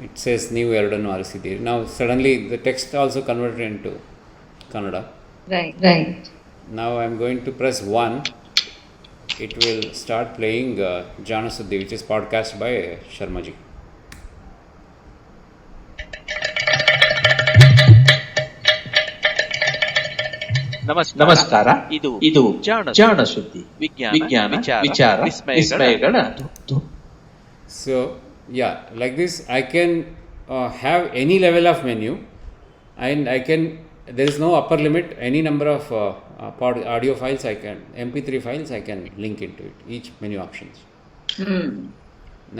Speaker 1: It says new Erudanu Arisidiri. Now suddenly the text also converted into Kannada.
Speaker 11: Right.
Speaker 1: Now I am going to press 1. It will start playing Janasuddhi, which is podcast by Sharmaji.
Speaker 13: ನಮಸ್ಕಾರ ಇದು ಜಾಣ ಸುದ್ದಿ ವಿಜ್ಞಾನ ವಿಚಾರ ವಿಸ್ಮಯಗಳ
Speaker 1: So yeah, like this I can have any level of menu, and there is no upper limit. Any number of audio files I can, MP3 files I can link into it, each menu options.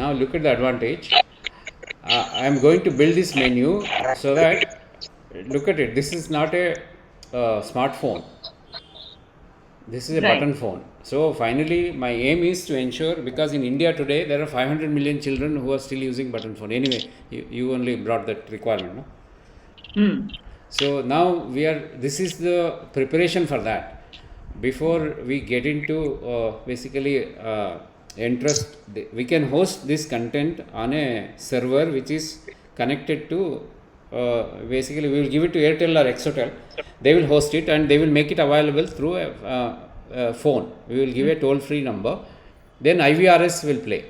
Speaker 1: Now look at the advantage. I am going to build this menu so that, look at it, this is not a smartphone. This is a button phone. So finally my aim is to ensure, because in India today there are 500 million children who are still using button phone. Anyway, you only brought that requirement, no? So now this is the preparation for that. Before we get into basically interest, we can host this content on a server which is connected to basically we will give it to Airtel or Exotel. They will host it and they will make it available through a phone. We will give a toll-free number. Then IVRS will play.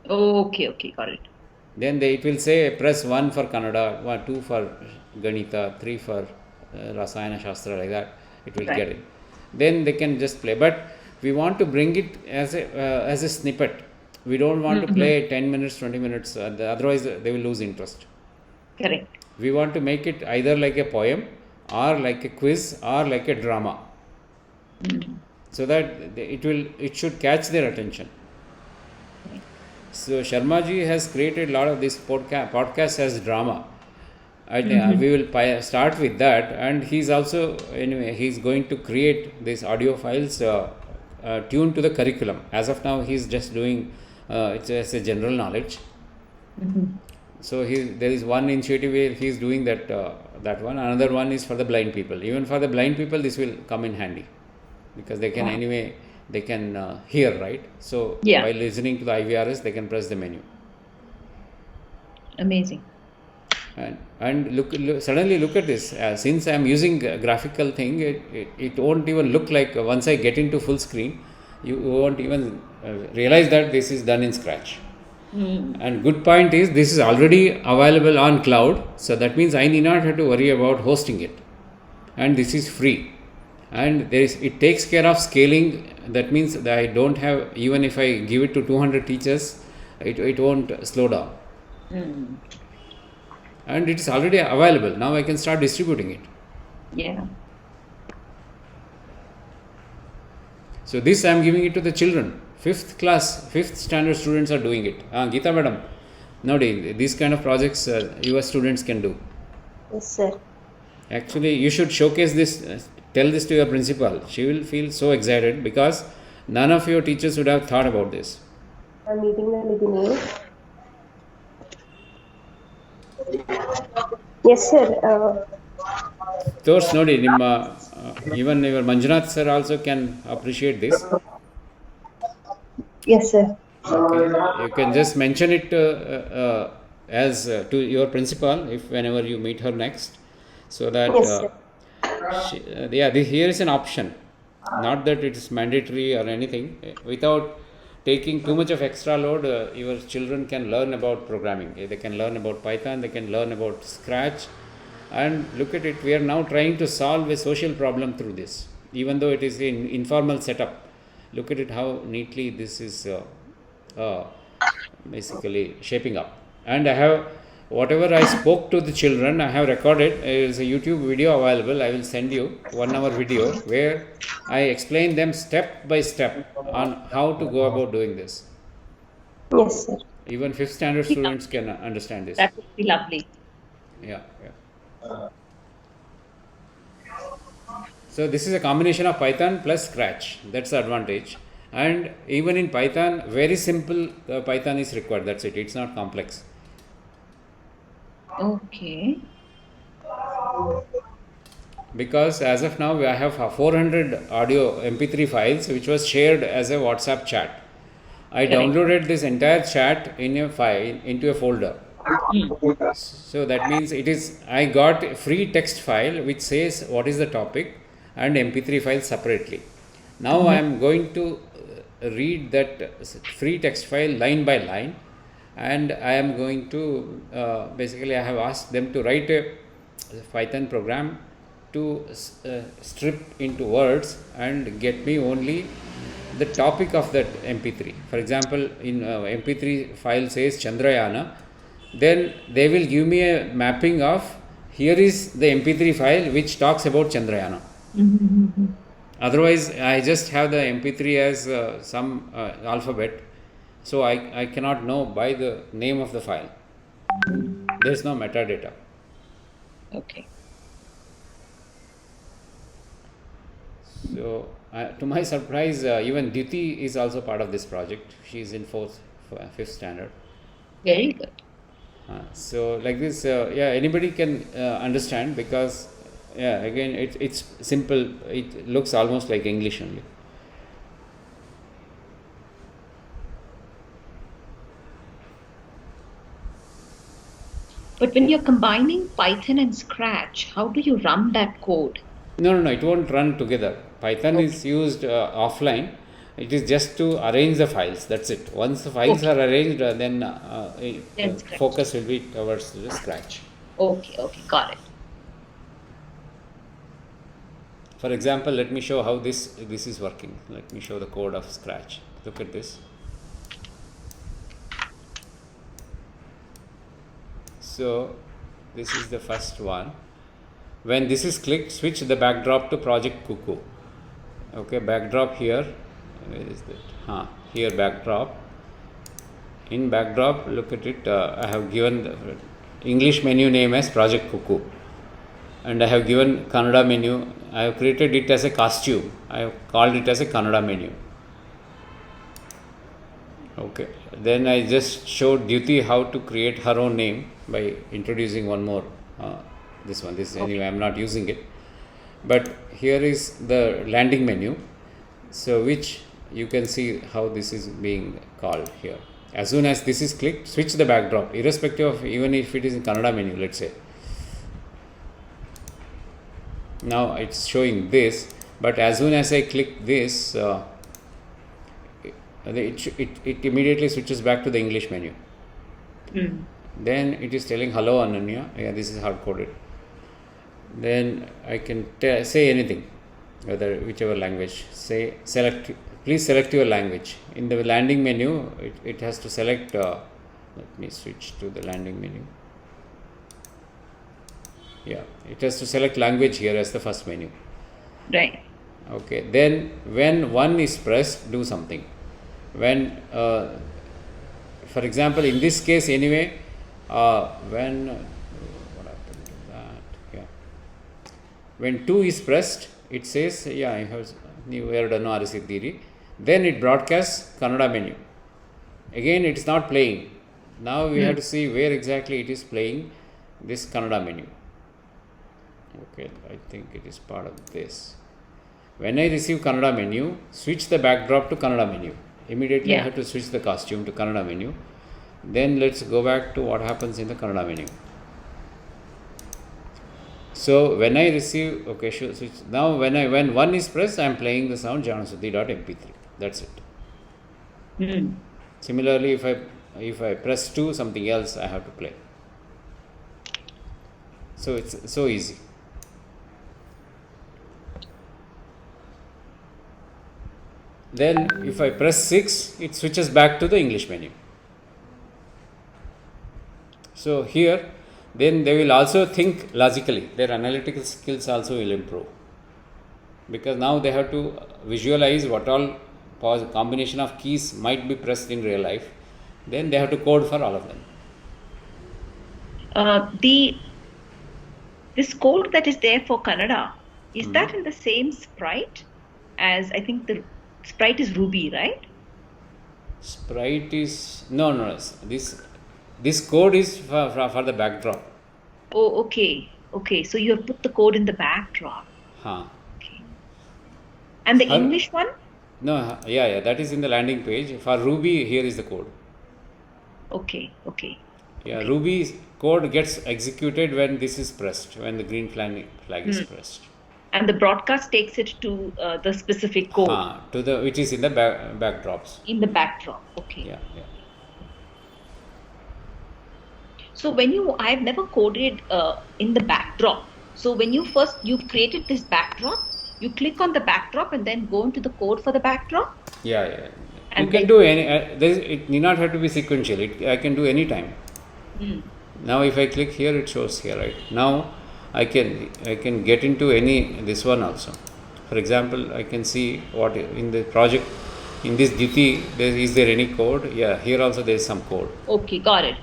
Speaker 11: Okay, got it.
Speaker 1: Then it will say press 1 for Kannada, 2 for Ganita, 3 for Rasayana Shastra, like that. It will get it. Then they can just play. But we want to bring it as a snippet. We don't want to play 10 minutes, 20 minutes. Otherwise, they will lose interest.
Speaker 11: Correct.
Speaker 1: We want to make it either like a poem or like a quiz or like a drama, so that it should catch their attention. So Sharmaji has created a lot of this podcast as drama. We will start with that, and he's also he's going to create these audio files tuned to the curriculum. As of now, he's just doing it's as a general knowledge. So there is one initiative where he is doing that one. Another one is for the blind people. Even for the blind people, this will come in handy, because they can they can hear, right? So while listening to the IVRS, they can press the menu.
Speaker 11: Amazing.
Speaker 1: And suddenly look at this. Since I am using a graphical thing, it won't even look like, once I get into full screen, you won't even realize that this is done in Scratch. And good point is, this is already available on cloud, so that means I need not have to worry about hosting it, and this is free, and it takes care of scaling. That means that I don't have, even if I give it to 200 teachers, it won't slow down. And it is already available. Now I can start distributing it. So this I am giving it to the children. 5th standard students are doing it. Geeta madam, nowadays these kind of projects your students can do.
Speaker 3: Yes, sir.
Speaker 1: Actually, you should showcase this. Tell this to your principal. She will feel so excited, because none of your teachers would have thought about this.
Speaker 3: I'm meeting the Yes, sir.
Speaker 1: Those nodi nimma even your Manjunath sir also can appreciate this.
Speaker 3: Yes, sir.
Speaker 1: Okay, you can just mention it as to your principal if whenever you meet her next, so that
Speaker 3: Yes, sir.
Speaker 1: here is an option, not that it is mandatory or anything. Without taking too much of extra load, your children can learn about programming. They can learn about Python, they can learn about Scratch, and look at it, we are now trying to solve a social problem through this, even though it is in informal setup. Look at it, how neatly this is basically shaping up. And I have, whatever I spoke to the children, I have recorded. There is a YouTube video available. I will send you 1 hour video where I explain them step by step on how to go about doing this.
Speaker 3: Yes, sir.
Speaker 1: Even 5th standard students can understand this.
Speaker 11: That would be lovely.
Speaker 1: Yeah. So this is a combination of Python plus Scratch. That's the advantage. And even in Python, very simple Python is required. That's it. It's not complex.
Speaker 11: Okay.
Speaker 1: Because as of now, I have 400 audio MP3 files which was shared as a WhatsApp chat. I downloaded this entire chat in a file into a folder. So that means it is, I got a free text file which says what is the topic and MP3 file separately. Now I am going to read that free text file line by line, and I am going to basically I have asked them to write a Python program to strip into words and get me only the topic of that MP3. For example, in MP3 file says Chandrayana, then they will give me a mapping of here is the MP3 file which talks about Chandrayana. Otherwise, I just have the MP3 as some alphabet, so I cannot know by the name of the file. There is no metadata.
Speaker 11: Okay.
Speaker 1: So, to my surprise, even Diti is also part of this project. She is in 5th standard.
Speaker 11: Very good.
Speaker 1: So, like this, anybody can understand, because again, it's simple. It looks almost like English only.
Speaker 11: But when you're combining Python and Scratch, how do you run that code?
Speaker 1: No, it won't run together. Python is used offline. It is just to arrange the files. That's it. Once the files are arranged, then focus will be towards the Scratch.
Speaker 11: Okay, got it.
Speaker 1: For example, let me show how this is working. Let me show the code of Scratch. Look at this. So this is the first one. When this is clicked, switch the backdrop to Project Cuckoo. Okay, backdrop here. Where is that? Here backdrop. In backdrop, look at it. I have given the English menu name as Project Cuckoo, and I have given Kannada menu. I have created it as a costume. I have called it as a Kannada menu. Okay. Then I just showed Dyuti how to create her own name by introducing one more. This anyway, I am not using it. But here is the landing menu. So which you can see how this is being called here. As soon as this is clicked, switch the backdrop, irrespective of even if it is in Kannada menu, let's say. Now it's showing this, but as soon as I click this, it immediately switches back to the English menu. Then it is telling hello Ananya. Yeah, this is hard coded. Then I can say anything, whichever language. Please select your language. In the landing menu, it has to select. Let me switch to the landing menu. Yeah, it has to select language here as the first menu.
Speaker 11: Right.
Speaker 1: Okay. Then when 1 is pressed, do something. When, for example, in this case anyway, when 2 is pressed, it says, I have new Erudano Arisiddiri. Then it broadcasts Kannada menu. Again, it's not playing. Now we have to see where exactly it is playing this Kannada menu. Okay, I think it is part of this. When I receive Kannada menu, switch the backdrop to Kannada menu. Immediately I
Speaker 2: Yeah.
Speaker 1: have to switch the costume to Kannada menu. Then let's go back to what happens in the Kannada menu. So when I receive, okay, switch. Now when 1 is pressed, I am playing the sound janasuddhi.mp3. That's it. Similarly, if I press 2, something else I have to play. So it's so easy. Then if I press 6, it switches back to the English menu. So here, then they will also think logically. Their analytical skills also will improve. Because now they have to visualize what all combination of keys might be pressed in real life. Then they have to code for all of them.
Speaker 2: This code that is there for Kannada, is that in the same sprite as, I think the sprite is Ruby, right?
Speaker 1: Sprite is no. This code is for the backdrop.
Speaker 2: Oh, okay. So you have put the code in the backdrop. Okay. And the English one?
Speaker 1: No, yeah, that is in the landing page. For Ruby, here is the code.
Speaker 2: Okay.
Speaker 1: Yeah, Ruby's code gets executed when this is pressed, when the green flag is pressed.
Speaker 2: And the broadcast takes it to the specific code.
Speaker 1: Which is in the backdrops.
Speaker 2: In the backdrop, okay.
Speaker 1: Yeah.
Speaker 2: So I've never coded in the backdrop. So when you've created this backdrop, you click on the backdrop and then go into the code for the backdrop?
Speaker 1: Yeah.
Speaker 2: And
Speaker 1: you can do any, it need not have to be sequential. I can do any time. Now if I click here, it shows here, right? Now I can get into this one also. For example, I can see what in the project, in this duty, is there any code? Yeah, here also there is some code.
Speaker 2: Okay, got it.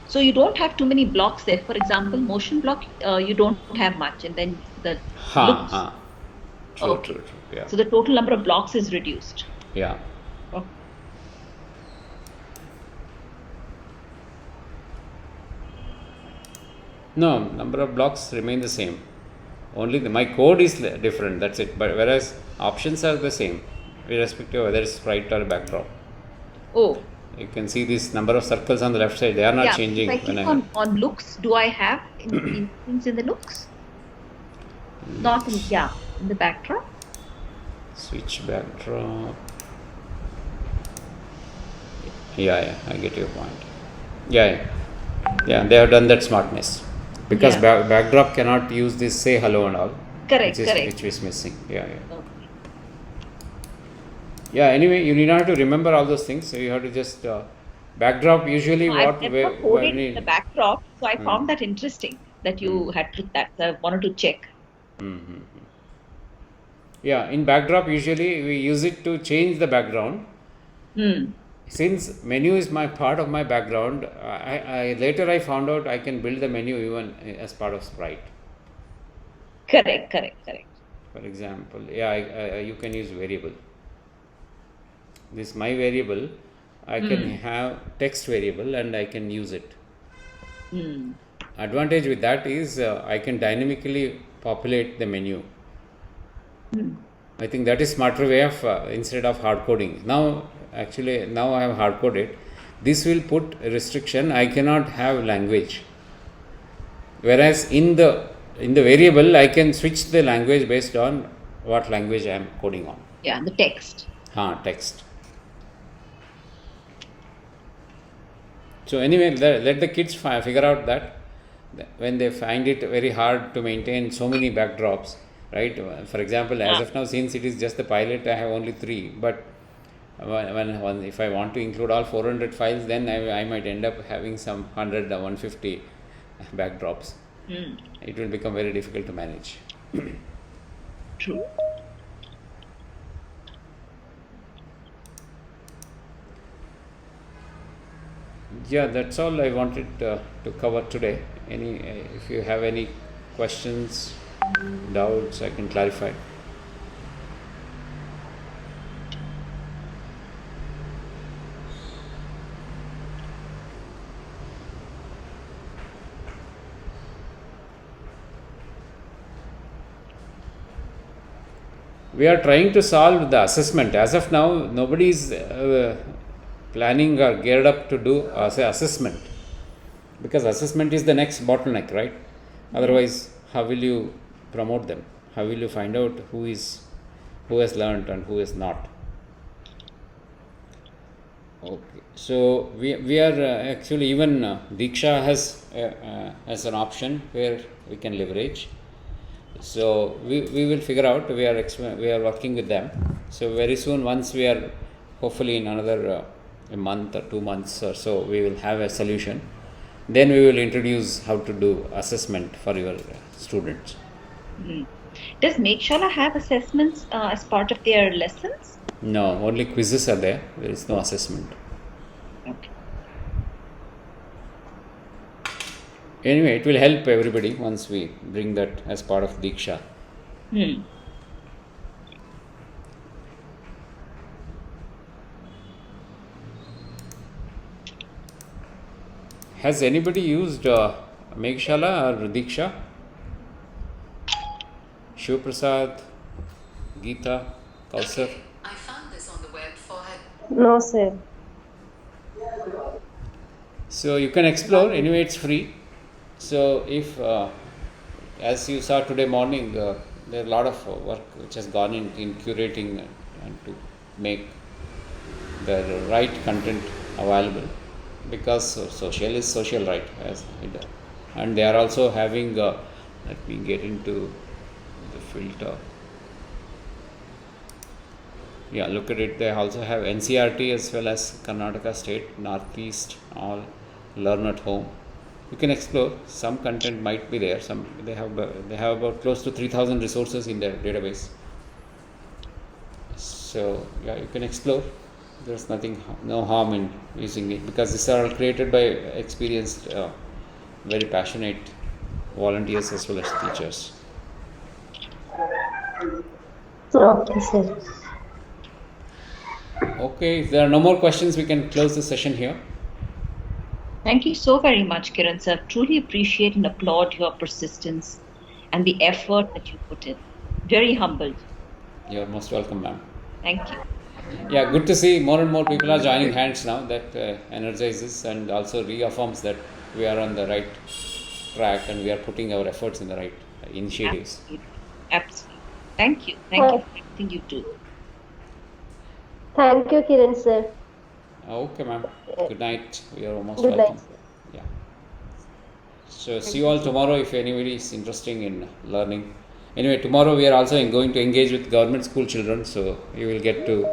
Speaker 2: So you don't have too many blocks there. For example, motion block, you don't have much, and then the looks.
Speaker 1: True. Yeah.
Speaker 2: So the total number of blocks is reduced.
Speaker 1: Yeah.
Speaker 2: Okay.
Speaker 1: No, number of blocks remain the same. Only my code is different. That's it. But whereas options are the same, irrespective of whether it's sprite or backdrop.
Speaker 2: Oh.
Speaker 1: You can see this number of circles on the left side. They are not changing.
Speaker 2: If I click on looks, do I have things in the looks? Not in the backdrop.
Speaker 1: Switch backdrop. Yeah, I get your point. Yeah, they have done that smartness. Because backdrop cannot use this say hello and all.
Speaker 2: Correct.
Speaker 1: Which is missing. Yeah, anyway, you need not have to remember all those things. So you have to just backdrop usually
Speaker 2: I've never coded in the backdrop, so I found that interesting that you had put that. So I wanted to check.
Speaker 1: Yeah, in backdrop usually we use it to change the background. Since menu is part of my background, later I found out I can build the menu even as part of sprite.
Speaker 2: Correct.
Speaker 1: For example, you can use variable. This my variable, I can have text variable and I can use it. Advantage with that is I can dynamically populate the menu. I think that is smarter way of instead of hard coding. Now I have hard coded. This will put a restriction. I cannot have language. Whereas in the variable, I can switch the language based on what language I am coding on.
Speaker 2: Yeah, the text.
Speaker 1: Text. So anyway, let the kids figure out that when they find it very hard to maintain so many backdrops, right? For example, as of now, since it is just the pilot, I have only 3. But if I want to include all 400 files, then I might end up having some 100 or 150 backdrops. It will become very difficult to manage.
Speaker 2: True.
Speaker 1: Yeah, that's all I wanted to cover today. If you have any questions, doubts, I can clarify. we are trying to solve the assessment. As of now, nobody is planning or geared up to do assessment, because assessment is the next bottleneck, right? Otherwise, how will you promote them? How will you find out who has learned and who has not? Okay, so we are actually, even Diksha has an option where we can leverage. So we will figure out. We are working with them. So very soon, once we are hopefully in another a month or 2 months or so, we will have a solution. Then we will introduce how to do assessment for your students.
Speaker 11: Does Meghshala have assessments as part of their lessons?
Speaker 1: No, only quizzes are there. There is no assessment.
Speaker 11: Okay.
Speaker 1: Anyway, it will help everybody once we bring that as part of Diksha. Has anybody used Meghshala or Diksha? Shiv Prasad, Geeta, Kausar?
Speaker 4: I found this on the web for
Speaker 3: No, sir.
Speaker 1: So you can explore. Anyway, it's free. So if, as you saw today morning, there are a lot of work which has gone in curating and to make the right content available, because social is social, right? And they are also having, let me get into the filter. Yeah, look at it. They also have NCRT as well as Karnataka State, Northeast, all learn at home. You can explore. Some content might be there. Some they have about close to 3,000 resources in their database. So yeah, you can explore. There's no harm in using it, because these are all created by experienced, very passionate volunteers as well as teachers.
Speaker 3: Okay, sir.
Speaker 1: Okay, if there are no more questions, we can close the session here.
Speaker 11: Thank you so very much, Kiran sir. Truly appreciate and applaud your persistence and the effort that you put in. Very humbled.
Speaker 1: You're most welcome, ma'am.
Speaker 11: Thank you.
Speaker 1: Yeah, good to see more and more people are joining hands now. That energizes and also reaffirms that we are on the right track and we are putting our efforts in the right initiatives.
Speaker 11: Absolutely. Thank you. Thank you for everything you do.
Speaker 3: Thank you, Kiran sir.
Speaker 1: Okay, ma'am. Good night. We are almost
Speaker 3: Good
Speaker 1: welcome.
Speaker 3: night, sir.
Speaker 1: Yeah. So see you all tomorrow if anybody is interested in learning. Anyway, tomorrow we are also going to engage with government school children, so you will get to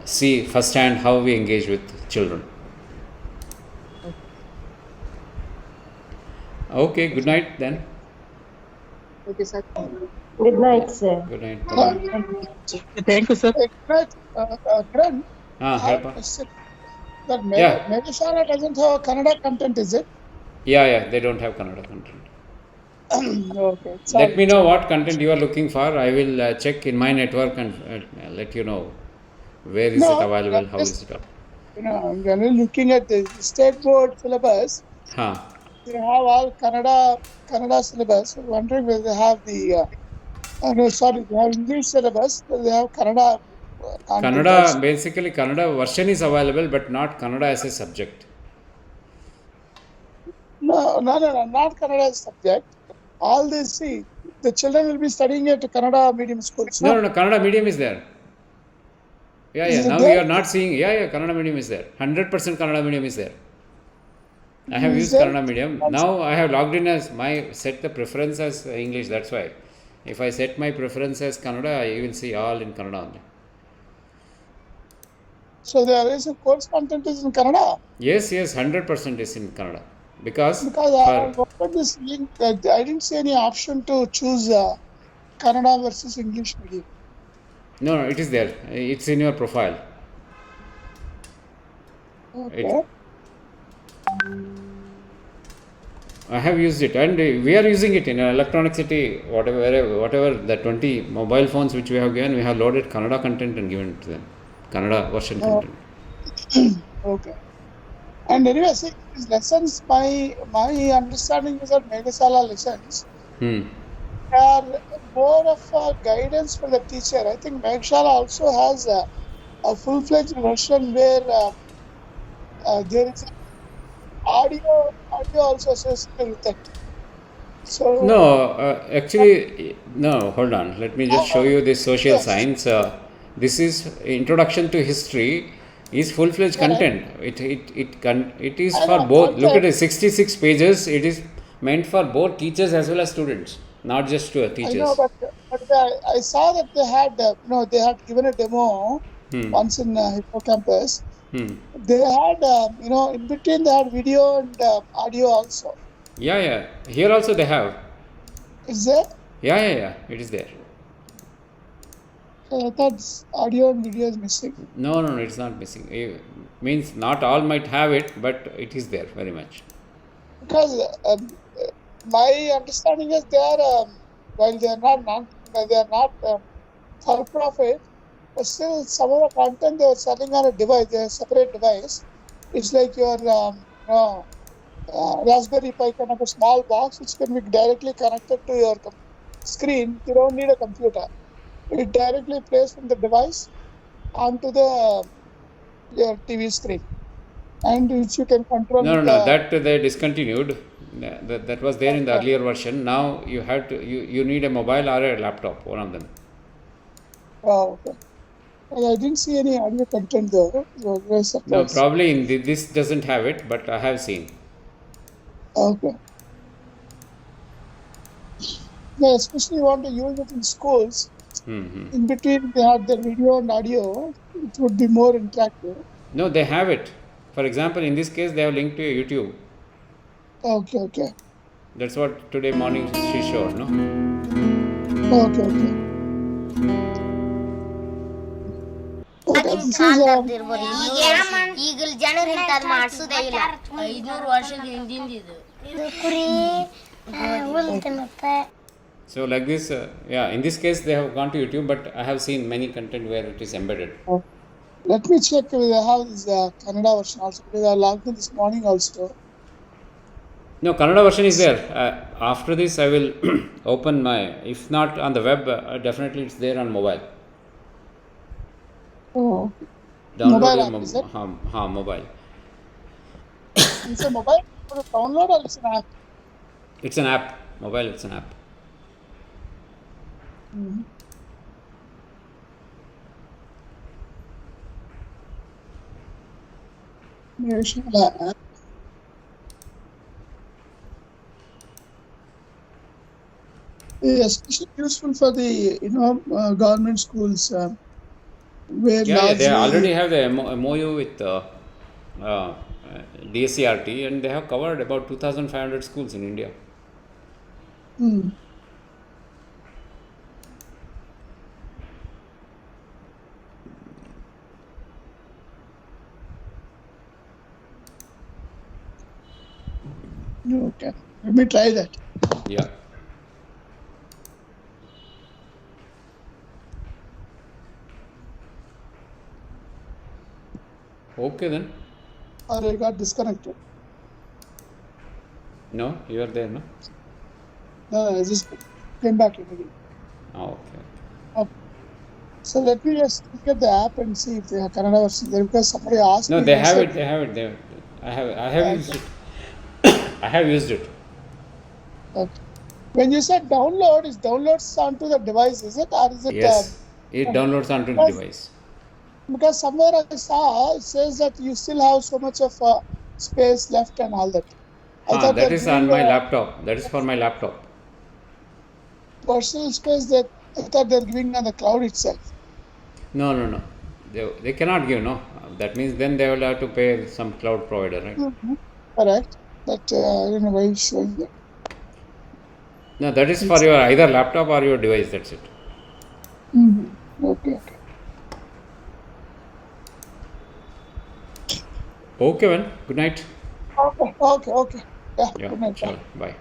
Speaker 1: see firsthand how we engage with children. Okay, good night then.
Speaker 7: Okay, sir.
Speaker 3: Good night, sir.
Speaker 1: Good night. Bye-bye.
Speaker 6: Thank you, sir.
Speaker 10: Kiran,
Speaker 1: Harpa.
Speaker 10: that
Speaker 1: Yeah.
Speaker 10: Meghshala doesn't have Kannada content, is it?
Speaker 1: Yeah, they don't have Kannada content.
Speaker 10: Okay.
Speaker 1: Let me know what content you are looking for. I will check in my network and let you know where is it available, how is it up.
Speaker 10: I'm generally looking at the state board syllabus. They have all Kannada syllabus. I'm wondering whether they have the they have English syllabus, but they have Kannada.
Speaker 1: Kannada, basically Kannada version is available, but not Kannada as a subject.
Speaker 10: No, not Kannada as a subject. All this, the children will be studying at Kannada medium schools.
Speaker 1: No, Kannada medium is there. Yeah. Now you are not seeing. Kannada medium is there. 100% Kannada medium is there. I have used Kannada medium. Now I have logged in as set the preference as English. That's why. If I set my preference as Kannada, you will see all in Kannada only.
Speaker 10: So there is a course content is in Kannada?
Speaker 1: Yes, 100% is in Kannada. Because
Speaker 10: I opened this link, I didn't see any option to choose Kannada versus English medium.
Speaker 1: No, it is there. It's in your profile.
Speaker 10: Okay.
Speaker 1: I have used it, and we are using it in Electronic City. Whatever the 20 mobile phones which we have given, we have loaded Kannada content and given it to them. Kannada version content.
Speaker 10: Okay. And anyway, see, these lessons, my understanding is that Meghshala lessons are more of a guidance for the teacher. I think Meghala also has a full-fledged version where there is audio also associated with it. So
Speaker 1: No, actually, no, hold on. Let me just show you this social
Speaker 10: yes.
Speaker 1: science. This is Introduction to History is full-fledged content. It is
Speaker 10: I
Speaker 1: for
Speaker 10: know,
Speaker 1: both. Look at
Speaker 10: content.
Speaker 1: it, 66 pages. It is meant for both teachers as well as students, not just to
Speaker 10: I know,
Speaker 1: teachers.
Speaker 10: but I saw that they had they had given a demo once in Hippocampus. They had in between they had video and audio also.
Speaker 1: Yeah. Here also they have.
Speaker 10: Is there?
Speaker 1: Yeah. It is there.
Speaker 10: So I thought audio and video is missing.
Speaker 1: No, it's not missing. It means not all might have it, but it is there very much.
Speaker 10: Because my understanding is they are while they are not for profit, but still some of the content they are selling on a device, they are a separate device. It's like your Raspberry Pi kind of a small box which can be directly connected to your screen. You don't need a computer. It directly plays from the device onto your TV screen, and which you can control.
Speaker 1: No. That they discontinued. That was there in the earlier version. Now you have to. You need a mobile or a laptop. One of them.
Speaker 10: Oh, okay. Well, I didn't see any audio content there.
Speaker 1: No, probably in this doesn't have it, but I have seen.
Speaker 10: Okay. Yeah, especially you want to use it in schools. In between they have the video and audio, it would be more interactive.
Speaker 1: No, they have it. For example, in this case, they have linked to your YouTube.
Speaker 10: Okay.
Speaker 1: That's what today morning she showed, no?
Speaker 10: Okay.
Speaker 14: Eagle ಜನರು ಇಂಥದ್ದು ಮಾಡಿಸೋದೇ ಇಲ್ಲ 500 ವರ್ಷದ ಹಿಂದಿಂದ ಇದು ಕುರಿ ಹುಲ್ಲು ತಿನ್ನುತ್ತೆ.
Speaker 1: So like this, in this case they have gone to YouTube, but I have seen many content where it is embedded.
Speaker 10: Let me check how is the Kannada version also, because I logged in this morning also.
Speaker 1: No, Kannada version is there. After this I will open if not on the web, definitely it's there on mobile.
Speaker 10: Oh.
Speaker 1: Download
Speaker 10: mobile
Speaker 1: your
Speaker 10: app, is it?
Speaker 1: Mobile.
Speaker 10: It's a mobile for a download or it's an app?
Speaker 1: It's an app. Mobile, it's an app.
Speaker 10: Meghala. Especially useful for the government schools where
Speaker 1: they already have the MOU with DSCRT, and they have covered about 2,500 schools in India.
Speaker 10: Okay, let me try that.
Speaker 1: Yeah. Okay then.
Speaker 10: Or I got disconnected.
Speaker 1: No, you are there, no?
Speaker 10: No, I just came back immediately.
Speaker 1: Okay.
Speaker 10: So let me just look at the app and see if they have Kannada version there, because somebody asked me.
Speaker 1: No, they have it. I have used it. I have used it.
Speaker 10: Okay. When you said download, it downloads onto the device, is it? Or is it?
Speaker 1: Yes, it downloads onto the device.
Speaker 10: Because somewhere I saw it says that you still have so much of space left and all that.
Speaker 1: That is on my laptop. That is for my laptop.
Speaker 10: Personal space that I thought they're giving on the cloud itself.
Speaker 1: No. They cannot give, no. That means then they will have to pay some cloud provider, right?
Speaker 10: Correct. But I don't know why it's showing that.
Speaker 1: No, that is for your either laptop or your device. That's it.
Speaker 10: Okay.
Speaker 1: Okay, man. Good night.
Speaker 10: Okay. Yeah.
Speaker 1: Yeah.
Speaker 10: Good night.
Speaker 1: Sure. Bye.